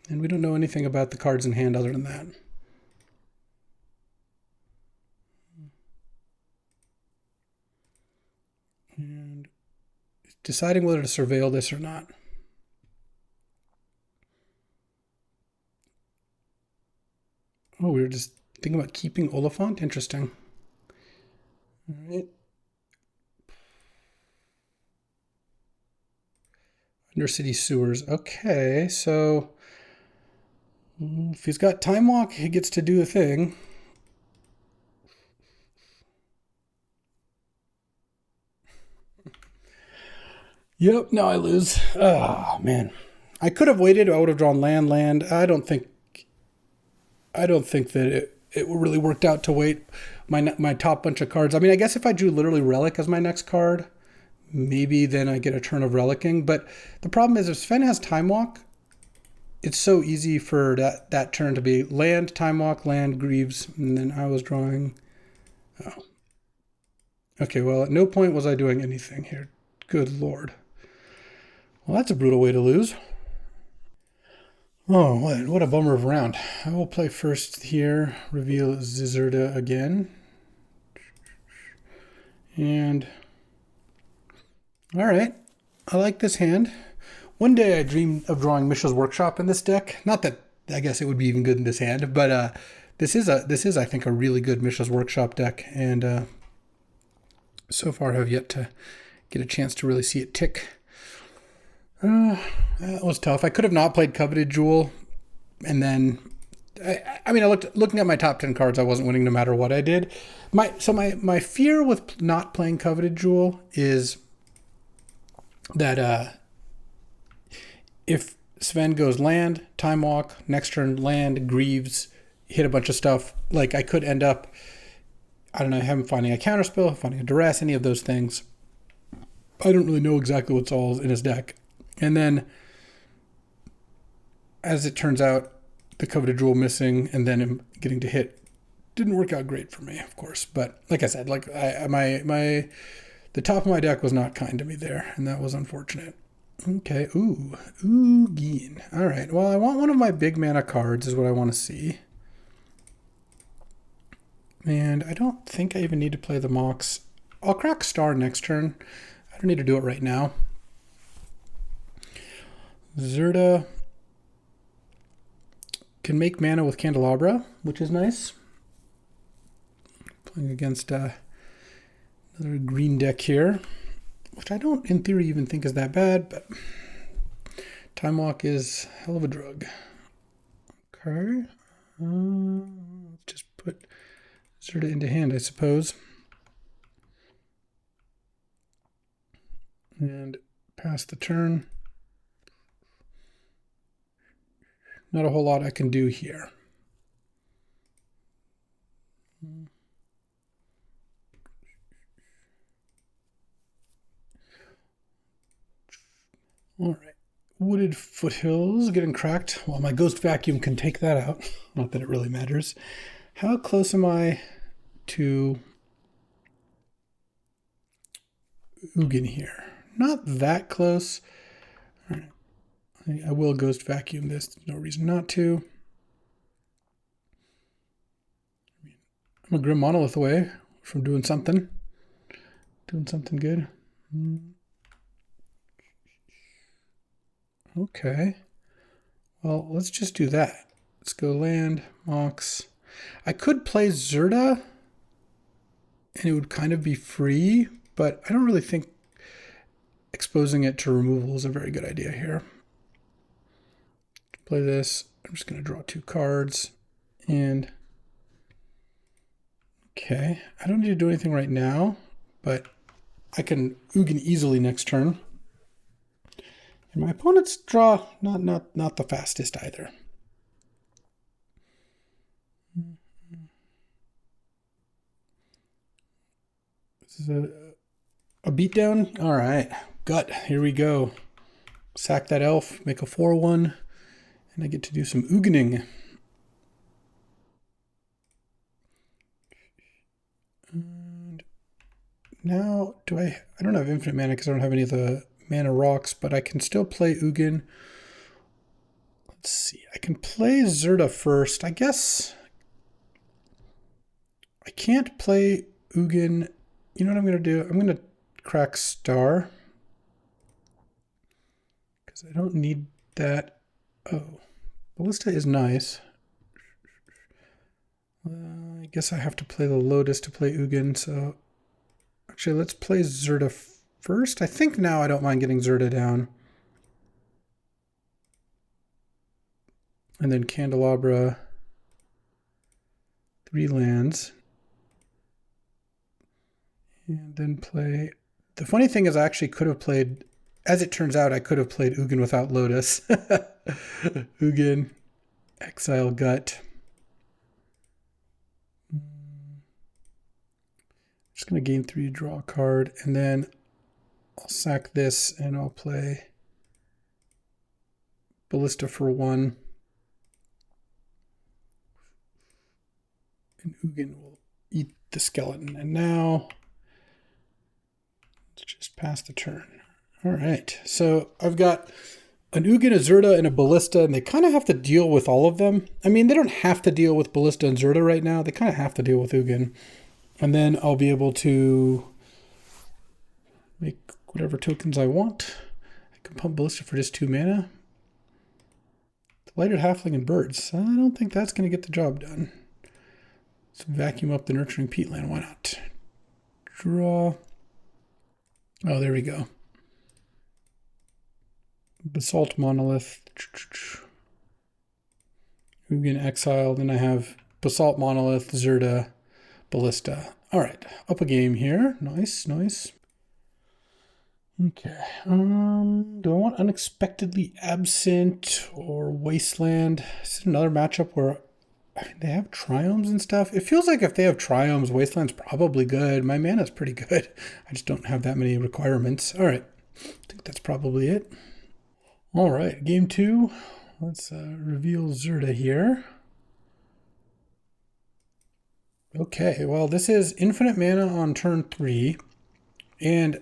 S1: and we don't know anything about the cards in hand other than that. And deciding whether to surveil this or not. Oh, we were just thinking about keeping Oliphant. Interesting. All right. Undercity sewers. Okay, so if he's got Time Walk, he gets to do a thing. Yep, now I lose. Oh, man. I could have waited. I would have drawn land. I don't think that it really worked out to wait my top bunch of cards. I mean, I guess if I drew literally Relic as my next card, maybe then I get a turn of Relicking. But the problem is if Sven has Time Walk, it's so easy for that turn to be land, Time Walk, land, Greaves, and then I was drawing. Oh. Okay, well, at no point was I doing anything here. Good Lord. Well, that's a brutal way to lose. Oh, what a bummer of a round. I will play first here, reveal Zirda again. And, all right, I like this hand. One day I dreamed of drawing Mishra's Workshop in this deck. Not that I guess it would be even good in this hand, but this is I think a really good Mishra's Workshop deck, and so far have yet to get a chance to really see it tick. That was tough. I could have not played Coveted Jewel, and then I mean, looking at my top 10 cards, I wasn't winning no matter what I did. My fear with not playing Coveted Jewel is that if Sven goes land, Time Walk, next turn land, Greaves, hit a bunch of stuff, like I could end up, I don't know, him finding a counterspell, finding a duress, any of those things. I don't really know exactly what's all in his deck. And then, as it turns out, the Coveted Jewel missing and then him getting to hit didn't work out great for me, of course. But like I said, like the top of my deck was not kind to me there, and that was unfortunate. Okay, Geen. All right, well, I want one of my big mana cards is what I want to see. And I don't think I even need to play the Mox. I'll crack Star next turn. I don't need to do it right now. Zirda can make mana with Candelabra, which is nice. Playing against another green deck here, which I don't, in theory, even think is that bad, but Time Walk is a hell of a drug. Okay. Let's just put Zirda into hand, I suppose. And pass the turn. Not a whole lot I can do here. All right. Wooded Foothills getting cracked. Well, my Ghost Vacuum can take that out. Not that it really matters. How close am I to Ugin here? Not that close. All right. I will Ghost Vacuum this. There's no reason not to. I'm a Grim Monolith away from doing something. Doing something good. Okay. Well, let's just do that. Let's go land, Mox. I could play Zirda, and it would kind of be free, but I don't really think exposing it to removal is a very good idea here. Play this. I'm just going to draw 2 cards. And okay, I don't need to do anything right now, but I can Ugin easily next turn. And my opponent's draw, not the fastest either. This is a beatdown. All right, gut. Here we go. Sack that elf, make a 4/1, and I get to do some Ugining. And now, I don't have infinite mana because I don't have any of the mana rocks, but I can still play Ugin. Let's see. I can play Zirda first. I guess I can't play Ugin. You know what I'm going to do? I'm going to crack Star. Because I don't need that. Oh, Ballista is nice. I guess I have to play the Lotus to play Ugin. So actually, let's play Zirda first. I think now I don't mind getting Zirda down. And then Candelabra. 3 lands. And then play... The funny thing is I actually could have played... As it turns out, I could have played Ugin without Lotus. Ugin, exile gut. Just going to gain 3, draw a card, and then I'll sack this and I'll play Ballista for 1. And Ugin will eat the skeleton. And now, let's just pass the turn. All right, so I've got an Ugin, a Zirda, and a Ballista, and they kind of have to deal with all of them. I mean, they don't have to deal with Ballista and Zirda right now. They kind of have to deal with Ugin. And then I'll be able to make whatever tokens I want. I can pump Ballista for just 2 mana. Lighted Halfling and Birds. I don't think that's going to get the job done. Let's vacuum up the Nurturing Peatland. Why not? Draw. Oh, there we go. Basalt Monolith. Ugin exile. Then I have Basalt Monolith, Zirda, Ballista. All right, up a game here. Nice, nice. Okay. Do I want Unexpectedly Absent or Wasteland? Is it another matchup where they have Triomes and stuff? It feels like if they have Triomes, Wasteland's probably good. My mana's pretty good. I just don't have that many requirements. All right, I think that's probably it. All right, game 2. Let's reveal Zirda here. Okay, well, this is infinite mana on turn 3. And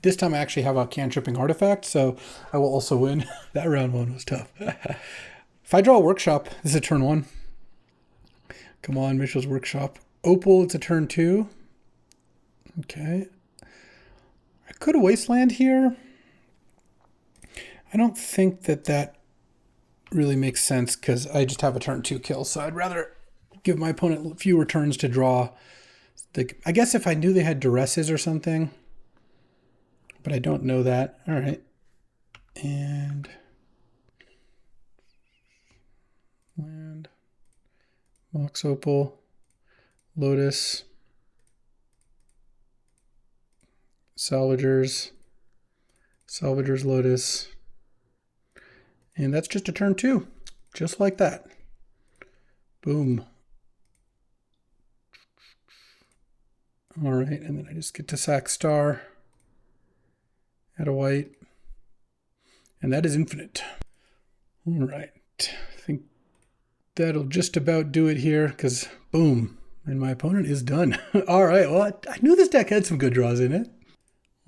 S1: this time I actually have a cantripping artifact, so I will also win. That round 1 was tough. If I draw a Workshop, this is a turn 1. Come on, Mitchell's Workshop. Opal, it's a turn 2. Okay. I could Wasteland here. I don't think that really makes sense because I just have a turn 2 kill. So I'd rather give my opponent fewer turns to draw. I guess if I knew they had Duresses or something, but I don't know that. All right. And land, Mox Opal, Lotus, Salvagers, Lotus. And that's just a turn 2, just like that. Boom. All right, and then I just get to sack Star, add a white, and that is infinite. All right, I think that'll just about do it here, because boom, and my opponent is done. All right, well, I knew this deck had some good draws in it.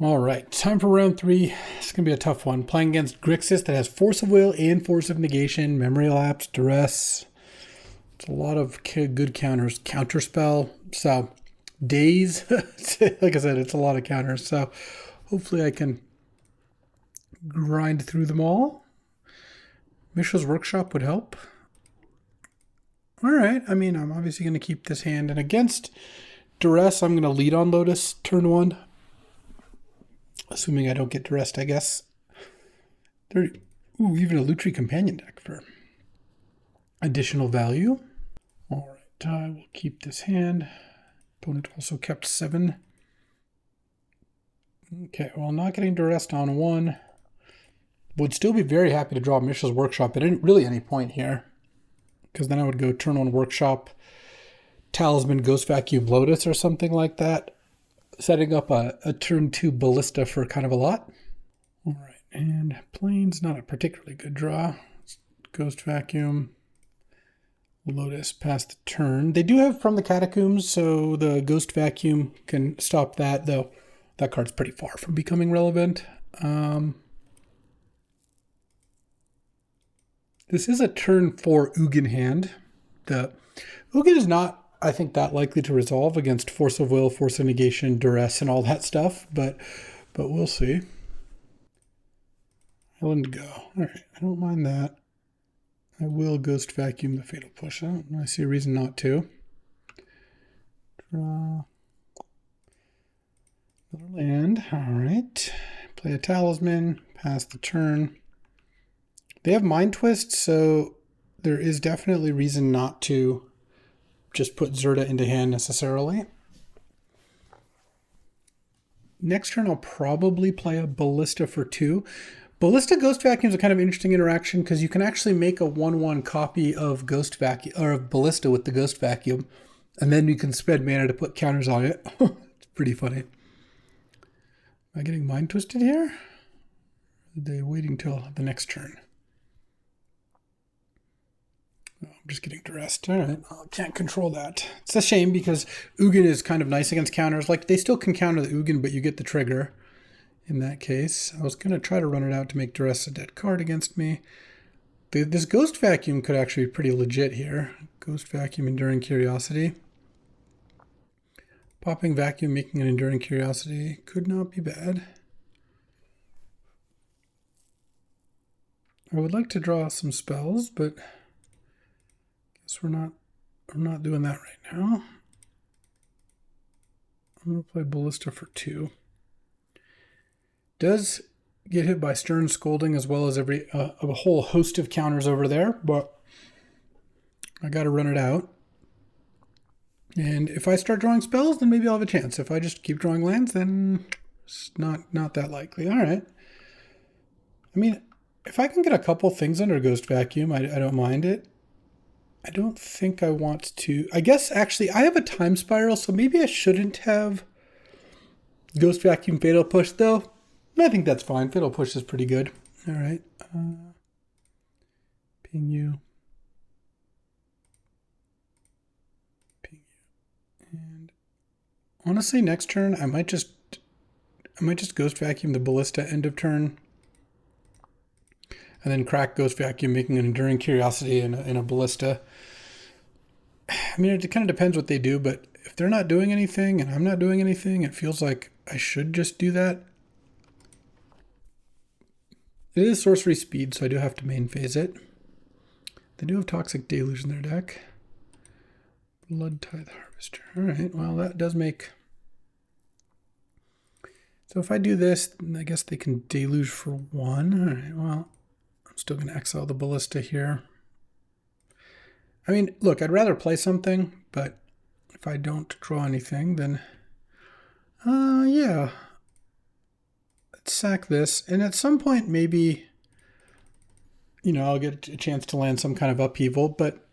S1: All right, time for round 3. It's going to be a tough one. Playing against Grixis that has Force of Will and Force of Negation, Memory Lapse, Duress. It's a lot of good counters. Counterspell. So, Daze. Like I said, it's a lot of counters. So, hopefully I can grind through them all. Mishra's Workshop would help. All right, I mean, I'm obviously going to keep this hand. And against Duress, I'm going to lead on Lotus turn 1. Assuming I don't get Duressed, I guess. Even a Lutri Companion deck for additional value. All right, I will keep this hand. Opponent also kept 7. Okay, well, not getting duressed on one. Would still be very happy to draw Mishra's Workshop at really any point here. Because then I would go turn 1 Workshop, Talisman, Ghost Vacuum, Lotus, or something like that. Setting up a turn 2 Ballista for kind of a lot. All right, and Plains, not a particularly good draw. Ghost Vacuum, Lotus, pass the turn. They do have From the Catacombs, so the Ghost Vacuum can stop that, though that card's pretty far from becoming relevant. This is a turn 4 Ugin hand. The Ugin is not, I think, that likely to resolve against Force of Will, Force of Negation, Duress, and all that stuff, but we'll see. Island go. All right, I don't mind that. I will Ghost Vacuum the Fatal Push. I see a reason not to. Draw another land. All right. Play a Talisman. Pass the turn. They have Mind Twist, so there is definitely reason not to just put Zirda into hand necessarily. Next turn, I'll probably play a Ballista for 2. Ballista Ghost Vacuum is a kind of interesting interaction because you can actually make a 1/1 copy of Ghost Vacuum or of Ballista with the Ghost Vacuum, and then you can spend mana to put counters on it. It's pretty funny. Am I getting Mind Twisted here? Or are they waiting till the next turn? Oh, I'm just getting duressed. All right, I can't control that. It's a shame because Ugin is kind of nice against counters. Like, they still can counter the Ugin, but you get the trigger. In that case, I was going to try to run it out to make duress a dead card against me. This Ghost Vacuum could actually be pretty legit here. Ghost Vacuum, Enduring Curiosity. Popping Vacuum, making an Enduring Curiosity could not be bad. I would like to draw some spells, but I guess I'm not doing that right now. I'm going to play Ballista for 2. Does get hit by Stern Scolding as well as a whole host of counters over there, but I got to run it out. And if I start drawing spells, then maybe I'll have a chance. If I just keep drawing lands, then it's not that likely. All right. I mean, if I can get a couple things under Ghost Vacuum, I don't mind it. I don't think I want to. I guess, actually, I have a Time Spiral, so maybe I shouldn't have Ghost Vacuum Fatal Push, though. I think that's fine. Fatal Push is pretty good. All right. Ping you. Ping you. And honestly, next turn, I might just Ghost Vacuum the Ballista end of turn. And then crack Ghost Vacuum, making an Enduring Curiosity and a Ballista. I mean, it kind of depends what they do, but if they're not doing anything and I'm not doing anything, it feels like I should just do that. It is sorcery speed, so I do have to main phase it. They do have Toxic Deluge in their deck. Blood Tithe Harvester. Alright, well, that does make... So if I do this, I guess they can Deluge for 1. Alright, well, I'm still going to exile the Ballista here. I mean, look, I'd rather play something, but if I don't draw anything, then... yeah. Let's sack this, and at some point, maybe, you know, I'll get a chance to land some kind of upheaval, but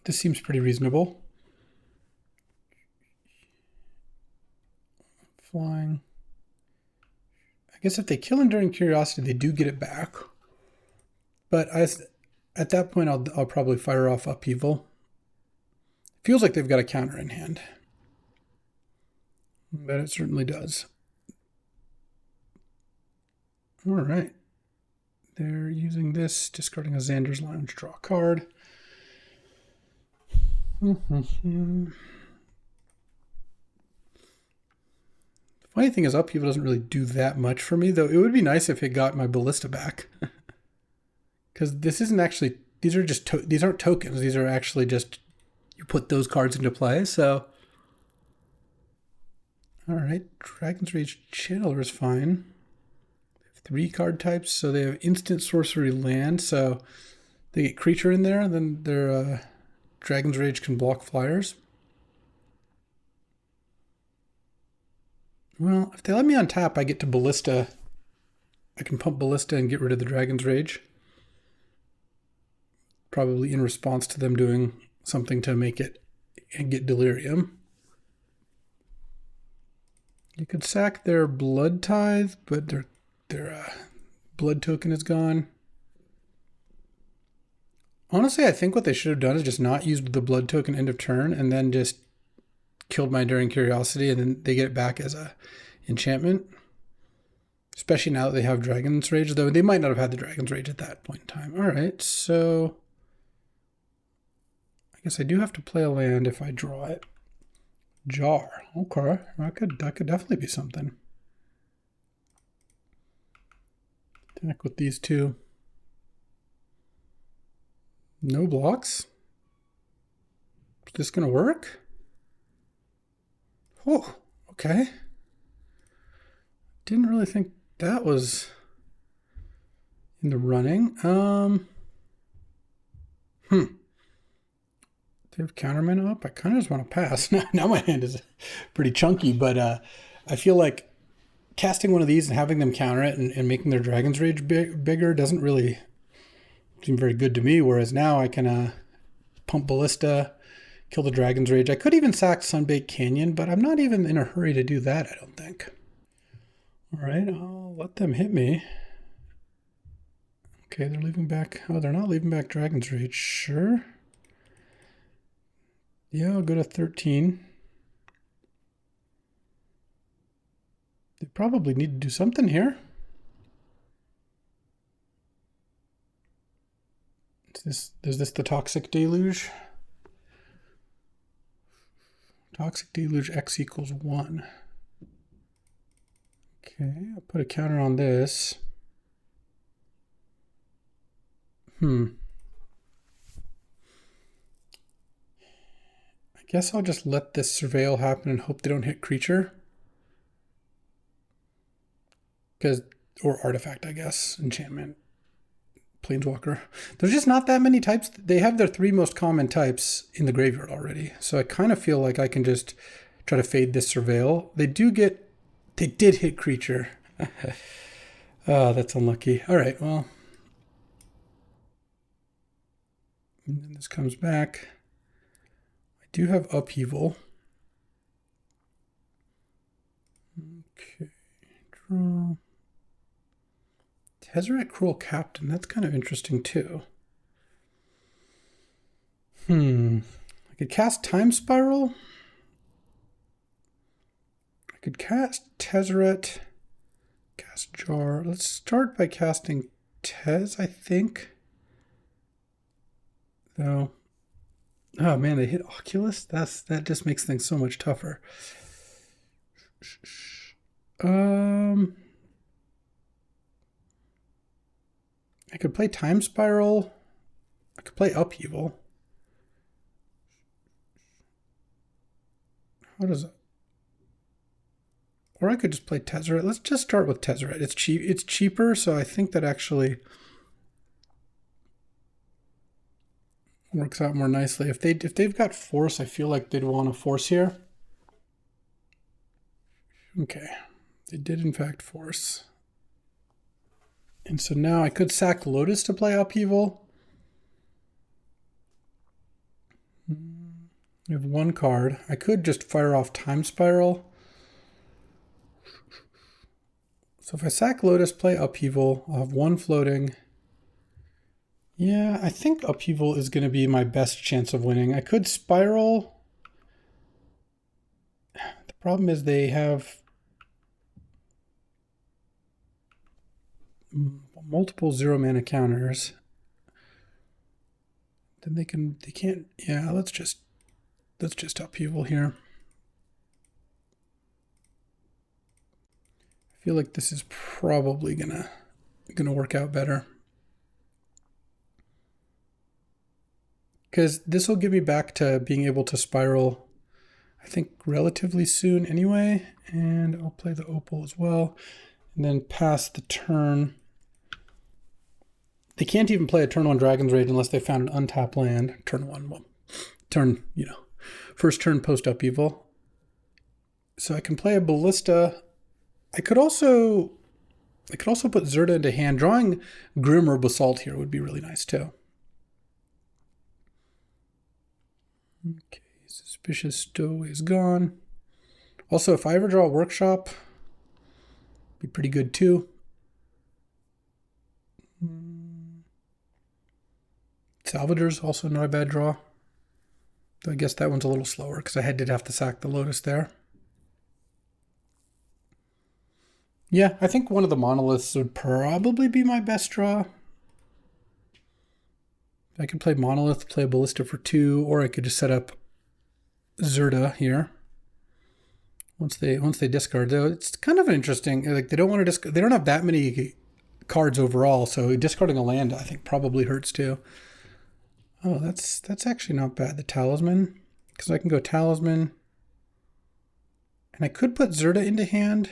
S1: this seems pretty reasonable. Flying. I guess if they kill Enduring Curiosity, they do get it back. But at that point, I'll probably fire off Upheaval. Feels like they've got a counter in hand. But it certainly does. All right. They're using this, discarding a Xander's Lounge, draw a card. Funny thing is, Upheaval doesn't really do that much for me, though it would be nice if it got my Ballista back. Because this isn't actually, these aren't tokens, these are actually just, you put those cards into play, so. All right, Dragon's Rage Channeler is fine. They have 3 card types, so they have instant sorcery land, so they get creature in there, then their Dragon's Rage can block flyers. Well, if they let me untap, I get to Ballista. I can pump Ballista and get rid of the Dragon's Rage. Probably in response to them doing something to make it and get Delirium. You could sack their Blood Tithe, but their blood token is gone. Honestly, I think what they should have done is just not used the blood token end of turn and then just killed my Enduring Curiosity, and then they get it back as a enchantment. Especially now that they have Dragon's Rage, though they might not have had the Dragon's Rage at that point in time. All right, so I guess I do have to play a land if I draw it. Jar. Okay, that could definitely be something. Attack with these two. No blocks. Is this gonna work? Oh, okay. Didn't really think that was in the running. They have counter mana up. I kind of just want to pass. Now my hand is pretty chunky, but I feel like casting one of these and having them counter it and making their Dragon's Rage bigger doesn't really seem very good to me. Whereas now I can pump Ballista, kill the Dragon's Rage. I could even sack Sunbaked Canyon, but I'm not even in a hurry to do that, I don't think. All right, I'll let them hit me. Okay, they're leaving back. Oh, they're not leaving back Dragon's Rage. Sure. Yeah, I'll go to 13. They probably need to do something here. Is this the Toxic Deluge? Toxic Deluge X equals 1. Okay, I'll put a counter on this. I guess I'll just let this Surveil happen and hope they don't hit creature. Or artifact, I guess. Enchantment. Planeswalker. There's just not that many types. They have their 3 most common types in the graveyard already. So I kind of feel like I can just try to fade this Surveil. They did hit creature. Oh, that's unlucky. All right, well. And then this comes back. I do have Upheaval. Okay, draw. Tezzeret Cruel Captain, that's kind of interesting too. I could cast Time Spiral. I could cast Tezzeret, cast Jar. Let's start by casting Tez, I think. Though, oh man, they hit Oculus? That just makes things so much tougher. I could play Time Spiral. I could play Upheaval. How does it? Or I could just play Tezzeret. Let's just start with Tezzeret. It's cheap. It's cheaper, so I think that actually works out more nicely. If they've got Force, I feel like they'd want a Force here. Okay, they did in fact Force. And so now I could sack Lotus to play Upheaval. I have 1 card. I could just fire off Time Spiral. So if I sack Lotus, play Upheaval, I'll have 1 floating. Yeah, I think Upheaval is going to be my best chance of winning. I could Spiral. The problem is they have multiple 0 mana counters. Then they can't. Yeah, let's just Upheaval here. I feel like this is probably gonna work out better, because this will get me back to being able to Spiral, I think, relatively soon anyway. And I'll play the Opal as well, and then pass the turn. They can't even play a turn 1 Dragon's Rage unless they found an untapped land. Turn 1, well, first turn post Upheaval. So I can play a Ballista I could also put Zirda into hand. Drawing Grim or Basalt here would be really nice too. Okay, Suspicious Stowaway is gone. Also, if I ever draw a Workshop, be pretty good too. Salvager's also not a bad draw. Though I guess that one's a little slower because I did have to sack the Lotus there. Yeah, I think one of the monoliths would probably be my best draw. I could play Monolith, play a Ballista for 2, or I could just set up Zirda here. Once they discard, though, it's kind of interesting. Like they don't want to discard. They don't have that many cards overall, so discarding a land I think probably hurts too. Oh, that's actually not bad. The Talisman, because I can go Talisman, and I could put Zirda into hand.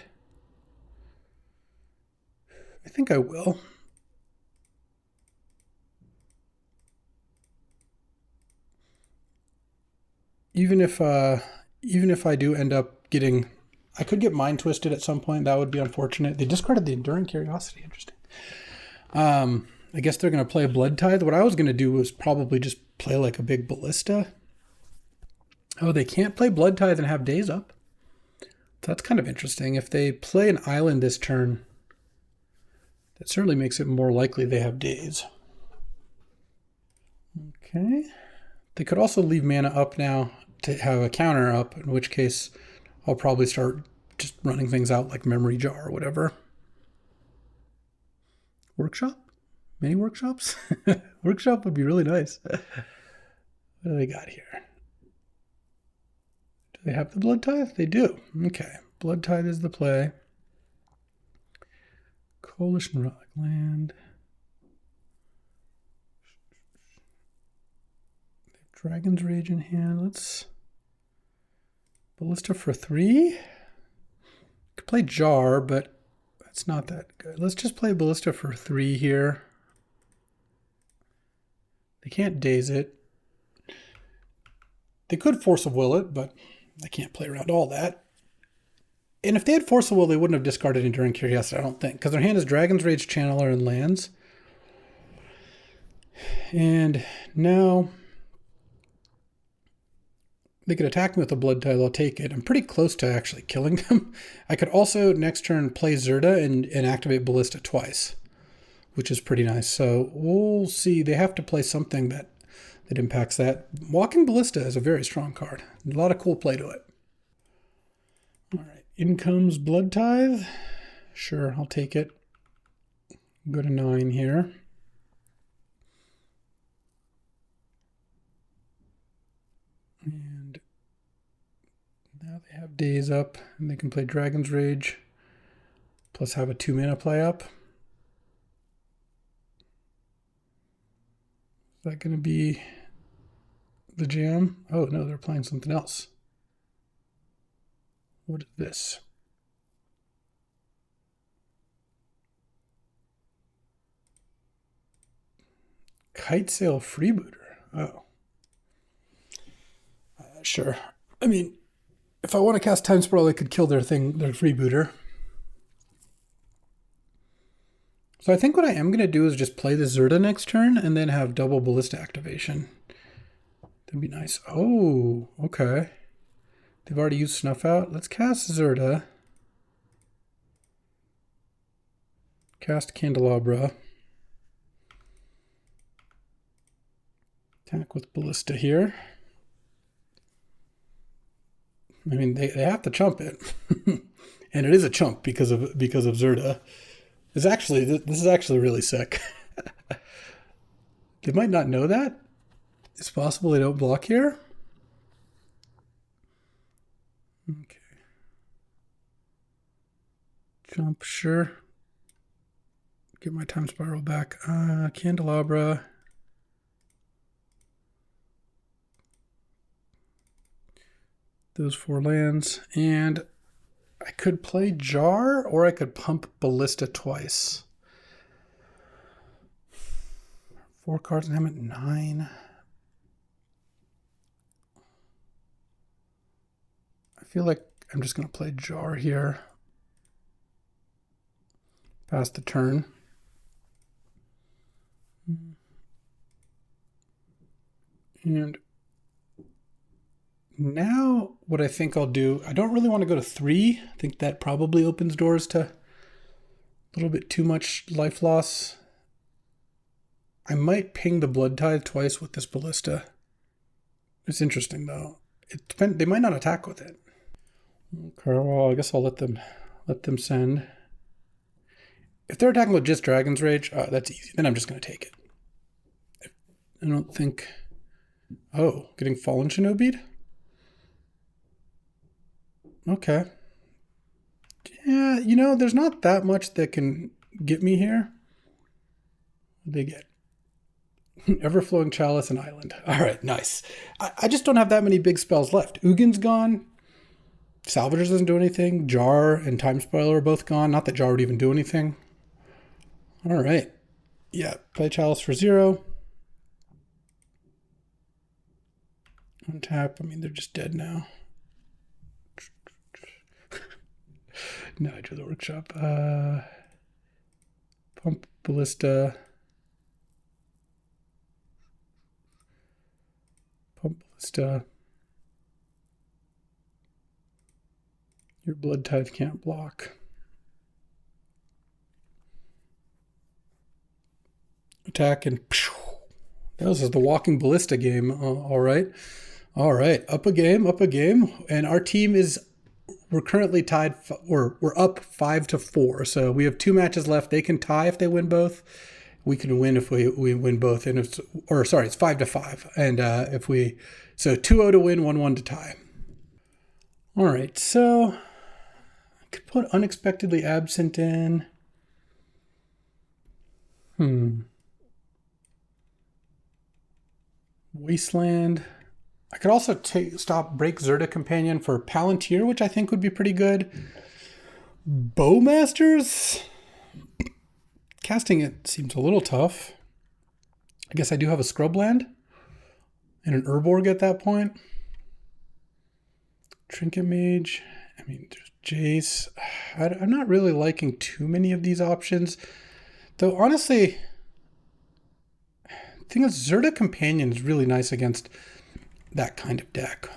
S1: I think I will. Even if I do end up getting, I could get Mind Twisted at some point. That would be unfortunate. They discarded the Enduring Curiosity. Interesting. I guess they're going to play a Blood Tithe. What I was going to do was probably just play like a big Ballista. Oh, they can't play Blood Tithe and have days up. That's kind of interesting. If they play an island this turn, that certainly makes it more likely they have days. Okay. They could also leave mana up now to have a counter up, in which case I'll probably start just running things out like Memory Jar or whatever. Workshop? Many workshops? Workshop would be really nice. What do they got here? Do they have the Blood Tithe? They do. Okay. Blood Tithe is the play. Coalition Relic Land. They have Dragon's Rage in hand. Let's Ballista for 3. Could play Jar, but that's not that good. Let's just play Ballista for 3 here. They can't daze it. They could Force of Will it, but I can't play around all that. And if they had Force of Will, they wouldn't have discarded Enduring Curiosity, I don't think, because their hand is Dragon's Rage, Channeler, and lands. And now they could attack me with a Blood Tithe. I'll take it. I'm pretty close to actually killing them. I could also next turn play Zirda and activate Ballista twice, which is pretty nice. So we'll see. They have to play something that impacts that. Walking Ballista is a very strong card. A lot of cool play to it. All right, in comes Blood Tithe. Sure, I'll take it. Go to 9 here. And now they have days up, and they can play Dragon's Rage, plus have a 2-mana play up. Is that going to be the jam? Oh, no, they're playing something else. What is this? Kite Sail Freebooter. Oh. Sure. I mean, if I want to cast Time Spiral, I could kill their freebooter. So I think what I am going to do is just play the Zirda next turn and then have double Ballista activation. That'd be nice. Oh, okay. They've already used Snuff Out. Let's cast Zirda. Cast Candelabra. Attack with Ballista here. I mean, they have to chump it. And it is a chump because of Zirda. This is actually really sick. They might not know that. It's possible they don't block here. Okay. Jump, sure. Get my Time Spiral back. Candelabra. Those 4 lands. And I could play Jar, or I could pump Ballista twice. 4 cards, and I'm at 9. I feel like I'm just going to play Jar here. Pass the turn. And now what I think I'll do, I don't really want to go to 3. I think that probably opens doors to a little bit too much life loss. I might ping the Blood Tithe twice with this Ballista. It's interesting though. They might not attack with it. Okay, well, I guess I'll let them send. If they're attacking with just Dragon's Rage, that's easy. Then I'm just going to take it. I don't think... Oh, getting Fallen Shinobi'd? Okay. Yeah, you know, there's not that much that can get me here. What they get? Everflowing Chalice and Island. All right, nice. I just don't have that many big spells left. Ugin's gone. Salvagers doesn't do anything. Jar and Time Spoiler are both gone. Not that Jar would even do anything. All right. Yeah, play Chalice for 0. Untap. I mean, they're just dead now. No, I drew the workshop. Pump Ballista. Pump Ballista. Your Blood Tithe can't block. Attack and... That was the walking Ballista game. All right. All right. Up a game. And our team is... We're currently tied, or we're up 5-4. So we have 2 matches left. They can tie if they win both. We can win if we win both. And it's 5-5. And if we, so 2-0 to win, 1-1 to tie. All right. So I could put Unexpectedly Absent in. Wasteland. I could also break Zirda Companion for Palantir, which I think would be pretty good. Bowmasters? Casting it seems a little tough. I guess I do have a Scrubland and an Urborg at that point. Trinket Mage. I mean, there's Jace. I'm not really liking too many of these options. Though, honestly, the thing is, Zirda Companion is really nice against that kind of deck.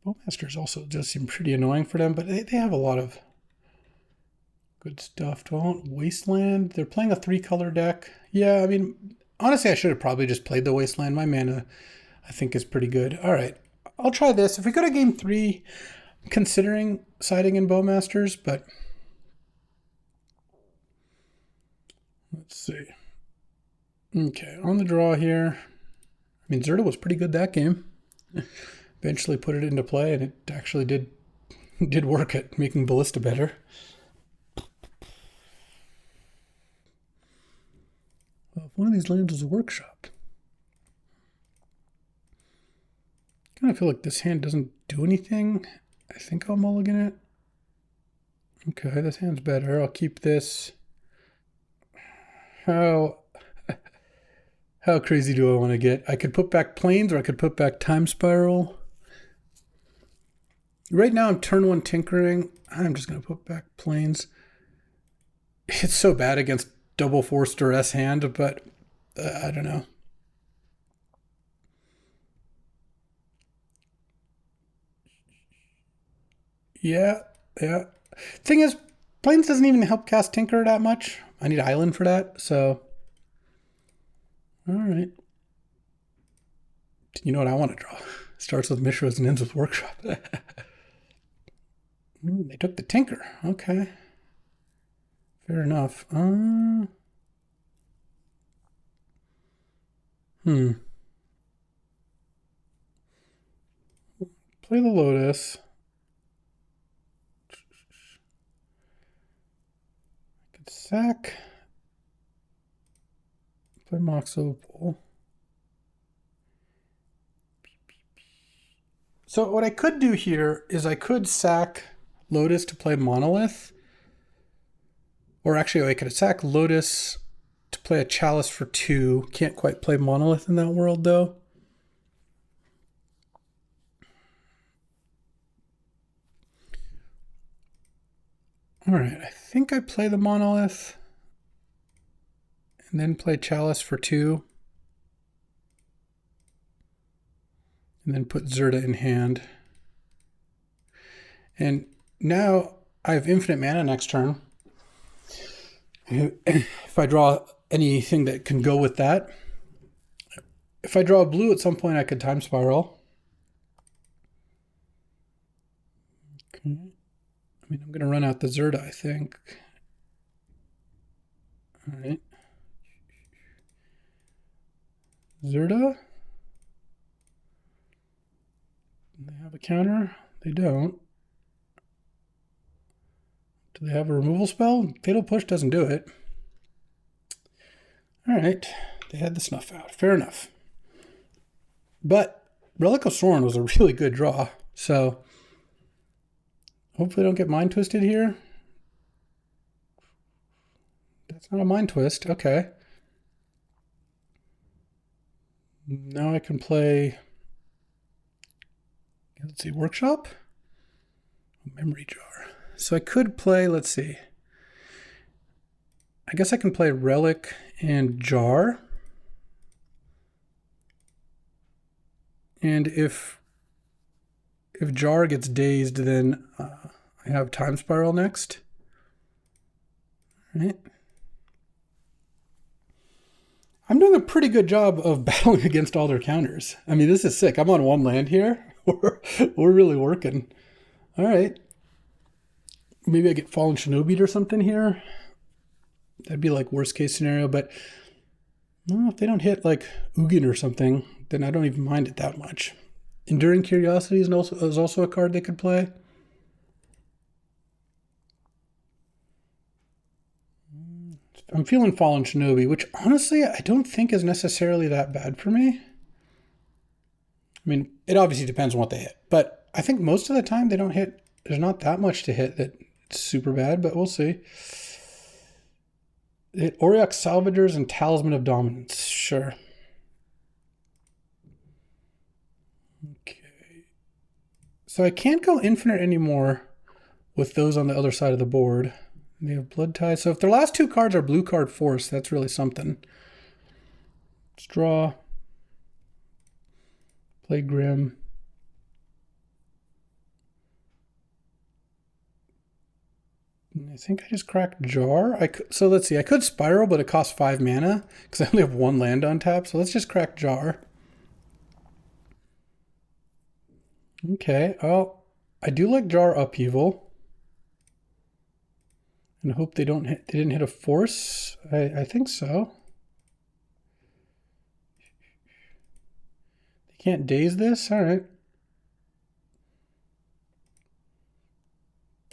S1: Bowmasters also does seem pretty annoying for them, but they have a lot of good stuff. Do I want Wasteland? They're playing a 3-color deck. Yeah, I mean, honestly, I should have probably just played the Wasteland. My mana, I think, is pretty good. All right, I'll try this. If we go to game 3, I'm considering siding in Bowmasters, but let's see. Okay, on the draw here. I mean, Zirda was pretty good that game. Eventually put it into play, and it actually did work at making Ballista better. Well, if one of these lands was a workshop. I kind of feel like this hand doesn't do anything. I think I'll mulligan it. Okay, this hand's better. I'll keep this. How crazy do I want to get? I could put back Plains, or I could put back Time Spiral. Right now I'm turn 1 Tinkering. I'm just going to put back Plains. It's so bad against double Force Duress hand, but I don't know. Yeah. Thing is, Plains doesn't even help cast Tinker that much. I need Island for that, so... All right. You know what I want to draw? Starts with Mishras and ends with Workshop. They took the Tinker. Okay. Fair enough. Play the Lotus. I could sack. Play Mox Opal. So what I could do here is I could sack Lotus to play Monolith. Or actually, I could sack Lotus to play a Chalice for 2. Can't quite play Monolith in that world, though. All right, I think I play the Monolith and then play Chalice for 2. And then put Zirda in hand. And now I have infinite mana next turn. If I draw anything that can go with that. If I draw a blue at some point, I could Time Spiral. Okay. I mean, I'm going to run out the Zirda, I think. All right. Zirda. Do they have a counter? They don't. Do they have a removal spell? Fatal Push doesn't do it. All right. They had the Snuff out. Fair enough. But Relic of Sorin was a really good draw. So hopefully I don't get Mind Twisted here. That's not a Mind Twist. Okay. Now I can play, let's see, Workshop? Memory Jar. So I could play, let's see. I guess I can play Relic and Jar. And if Jar gets dazed, then I have Time Spiral next. All right. I'm doing a pretty good job of battling against all their counters. I mean, this is sick. I'm on 1 land here. We're really working. All right. Maybe I get Fallen Shinobi or something here. That'd be like worst case scenario. But no, if they don't hit like Ugin or something, then I don't even mind it that much. Enduring Curiosity is also a card they could play. I'm feeling Fallen Shinobi, which honestly I don't think is necessarily that bad for me. I mean, it obviously depends on what they hit, but I think most of the time they don't hit. There's not that much to hit that it's super bad, but we'll see. They hit Auriok Salvagers and Talisman of Dominance. Sure. Okay. So I can't go infinite anymore with those on the other side of the board. They have Blood Ties. So if their last 2 cards are blue card force, that's really something. Let's draw. Play Grim. I think I just cracked Jar. So let's see. I could Spiral, but it costs 5 mana because I only have 1 land on tap. So let's just crack Jar. Okay. Well, I do like Jar Upheaval. And hope they didn't hit a force. I think so. They can't daze this? All right.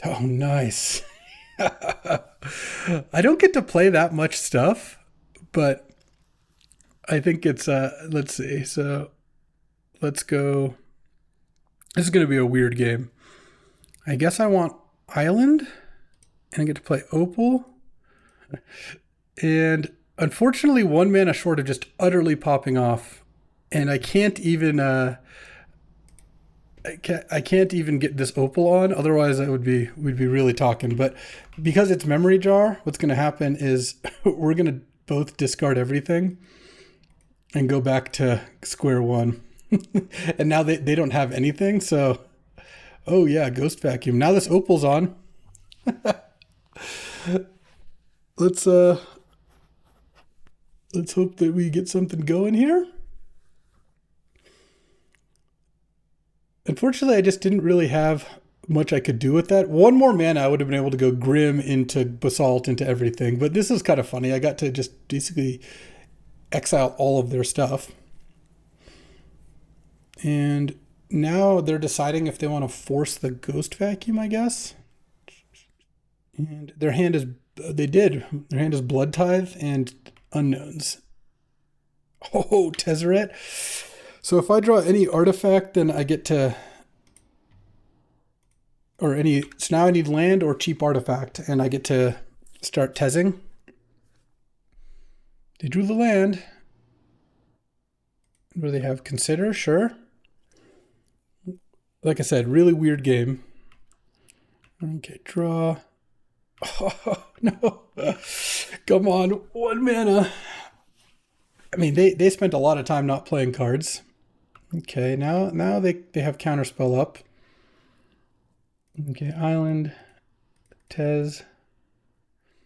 S1: Oh, nice. I don't get to play that much stuff, but I think it's, let's see. So let's go. This is going to be a weird game. I guess I want Island. And I get to play Opal. And unfortunately, 1 mana short of just utterly popping off. And I can't even I can't even get this Opal on. Otherwise, we'd be really talking. But because it's Memory Jar, what's going to happen is we're going to both discard everything and go back to square one. And now they don't have anything. So, oh yeah, Ghost Vacuum. Now this Opal's on. Let's hope that we get something going here. Unfortunately, I just didn't really have much I could do with that. 1 more mana, I would have been able to go Grim into Basalt into everything. But this is kind of funny. I got to just basically exile all of their stuff. And now they're deciding if they want to force the Ghost Vacuum, I guess. And their hand is, their hand is Blood Tithe and Unknowns. Oh, Tezzeret. So if I draw any artifact, then I get to, so now I need land or cheap artifact, and I get to start Tezzing. They drew the land. What do they have? Consider? Sure. Like I said, really weird game. Okay, draw. Oh, no. Come on, 1 mana. I mean, they spent a lot of time not playing cards. Okay, now they have counterspell up. Okay, island, Tez.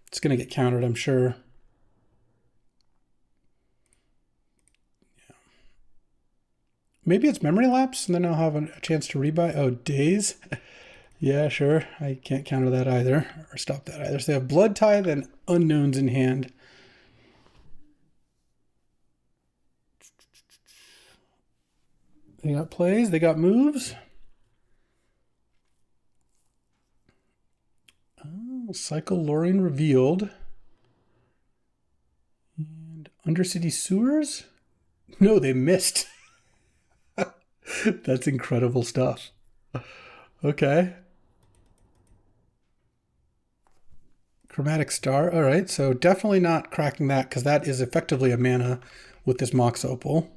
S1: It's gonna get countered, I'm sure. Maybe it's memory lapse, and then I'll have a chance to rebuy. Oh, days. Yeah, sure. I can't counter that either, or stop that either. So they have Blood Tithe and Unknowns in hand. They got plays, they got moves. Oh, Cycle Lorien revealed. And Undercity Sewers? No, they missed. That's incredible stuff. Okay. Chromatic Star. All right, so definitely not cracking that because that is effectively a mana with this Mox Opal.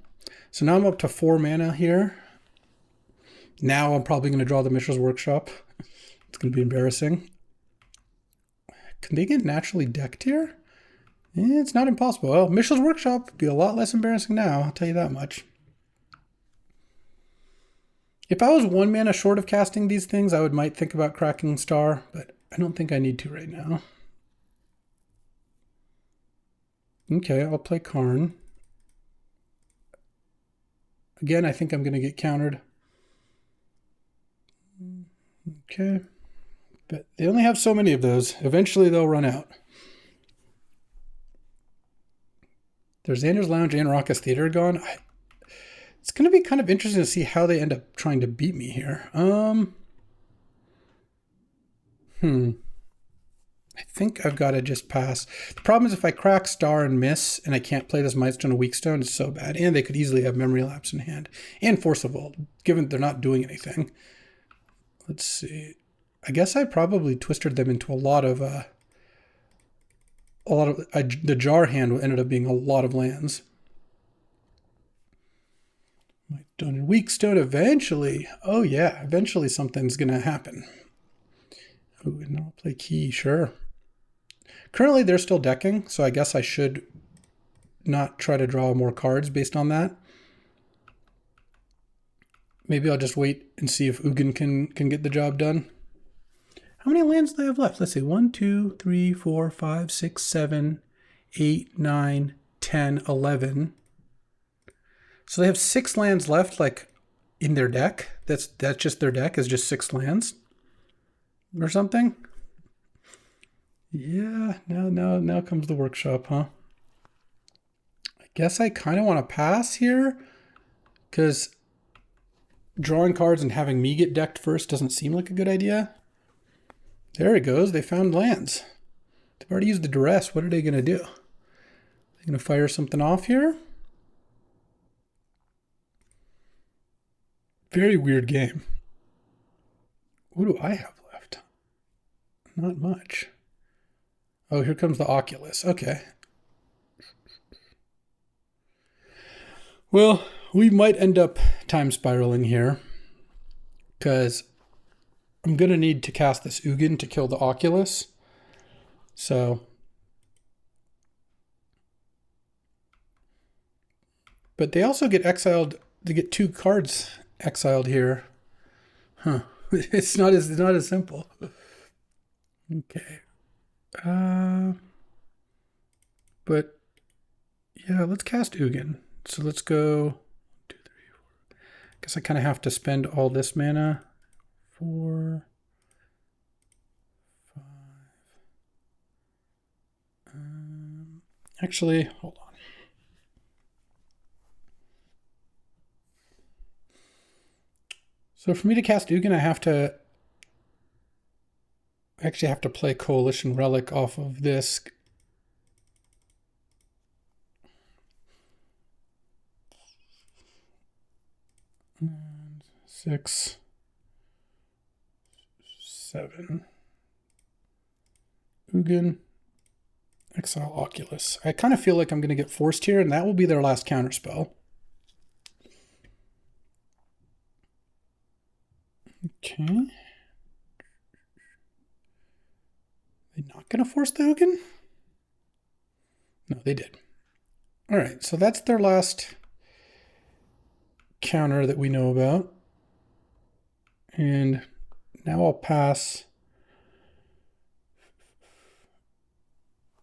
S1: So now I'm up to 4 mana here. Now I'm probably going to draw the Mishra's Workshop. It's going to be embarrassing. Can they get naturally decked here? It's not impossible. Well, Mishra's Workshop would be a lot less embarrassing now, I'll tell you that much. If I was 1 mana short of casting these things, I might think about cracking Star, but I don't think I need to right now. Okay, I'll play Karn. Again, I think I'm going to get countered. Okay. But they only have so many of those. Eventually they'll run out. There's Xander's Lounge and Raucous Theater gone. It's going to be kind of interesting to see how they end up trying to beat me here. I think I've got to just pass. The problem is if I crack Star and miss and I can't play this Mightstone or Weakstone, it's so bad. And they could easily have Memory Lapse in hand. And Force of Will, given they're not doing anything. Let's see. I guess I probably twisted them into a lot of the jar hand ended up being a lot of lands. Mightstone and Weakstone eventually. Oh yeah, eventually something's gonna happen. Oh, and I'll play Key, sure. Currently they're still decking, so I guess I should not try to draw more cards based on that. Maybe I'll just wait and see if Ugin can get the job done. How many lands do they have left? Let's see. 1, 2, 3, 4, 5, 6, 7, 8, 9, 10, 11. So they have 6 lands left, like in their deck. That's just their deck is just 6 lands or something. Yeah, now comes the workshop, huh? I guess I kind of want to pass here because drawing cards and having me get decked first doesn't seem like a good idea. There it goes. They found lands. They've already used the duress. What are they going to do? They're going to fire something off here? Very weird game. What do I have left? Not much. Oh, here comes the Oculus. Okay. Well, we might end up time spiraling here because I'm going to need to cast this Ugin to kill the Oculus. So, but they also get exiled. They get 2 cards exiled here. Huh. It's not as simple. Okay. But yeah, let's cast Ugin. So let's go 1, 2, 3, 4. Guess I kind of have to spend all this mana. 4, 5. Actually, hold on. So for me to cast Ugin, I actually have to play Coalition Relic off of this. And 6, 7. Ugin. Exile Oculus. I kind of feel like I'm going to get forced here, and that will be their last counterspell. Okay. They're not going to force the Hugin? No, they did. All right, so that's their last counter that we know about. And now I'll pass.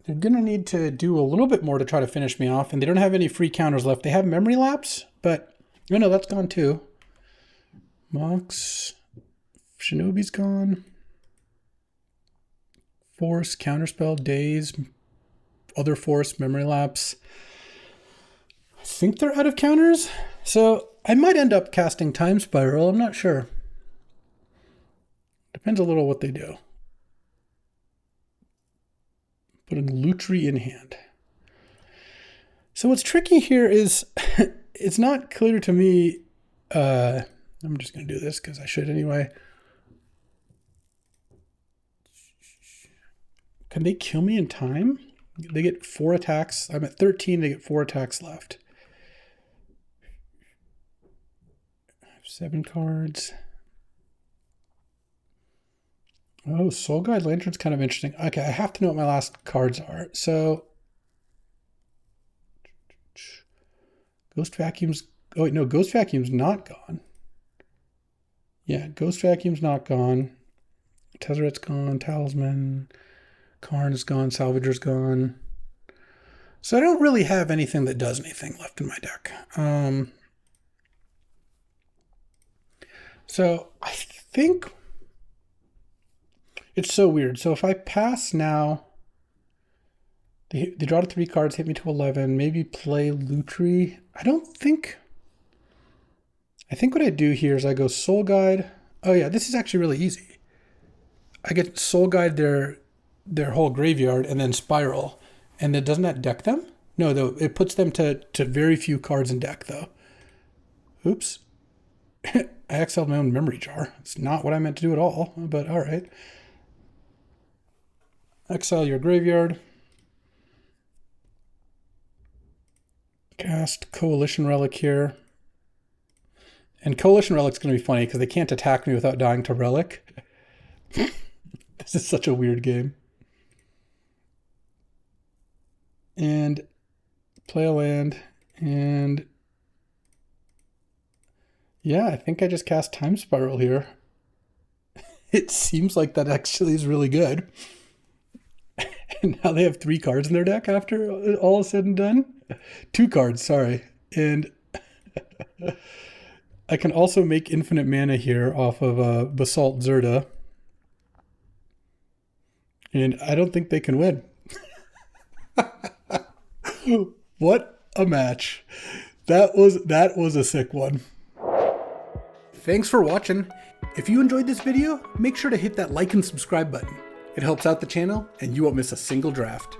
S1: They're going to need to do a little bit more to try to finish me off, and they don't have any free counters left. They have memory lapse, but no, that's gone too. Mox, Shinobi's gone. Force, counterspell, daze, other force, memory lapse. I think they're out of counters, so I might end up casting Time Spiral. I'm not sure. Depends a little what they do. Putting Lutri in hand. So what's tricky here is it's not clear to me. I'm just going to do this because I should anyway. Can they kill me in time? They get 4 attacks. I'm at 13. They get 4 attacks left. I have 7 cards. Oh, Soul Guide Lantern's kind of interesting. Okay, I have to know what my last cards are. So, Ghost Vacuum's... Oh, wait, no, Ghost Vacuum's not gone. Yeah, Ghost Vacuum's not gone. Tezzeret's gone. Talisman. Karn is gone. Salvager's gone. So I don't really have anything that does anything left in my deck. So I think it's so weird. So if I pass now, they draw to 3 cards, hit me to 11, maybe play Lutri. I think what I do here is I go Soul Guide. Oh yeah, this is actually really easy. I get Soul Guide their whole graveyard and then Spiral. And then doesn't that deck them? No, though it puts them to very few cards in deck though. Oops. I exiled my own memory jar. It's not what I meant to do at all, but all right. Exile your graveyard. Cast Coalition Relic here. And Coalition Relic's going to be funny because they can't attack me without dying to Relic. This is such a weird game. And play a land. And yeah, I think I just cast Time Spiral here. It seems like that actually is really good. And now they have 3 cards in their deck after all is said and done. 2 cards, sorry. And I can also make infinite mana here off of Basalt Zirda. And I don't think they can win. What a match. That was a sick one. Thanks for watching. If you enjoyed this video, make sure to hit that like and subscribe button. It helps out the channel and you won't miss a single draft.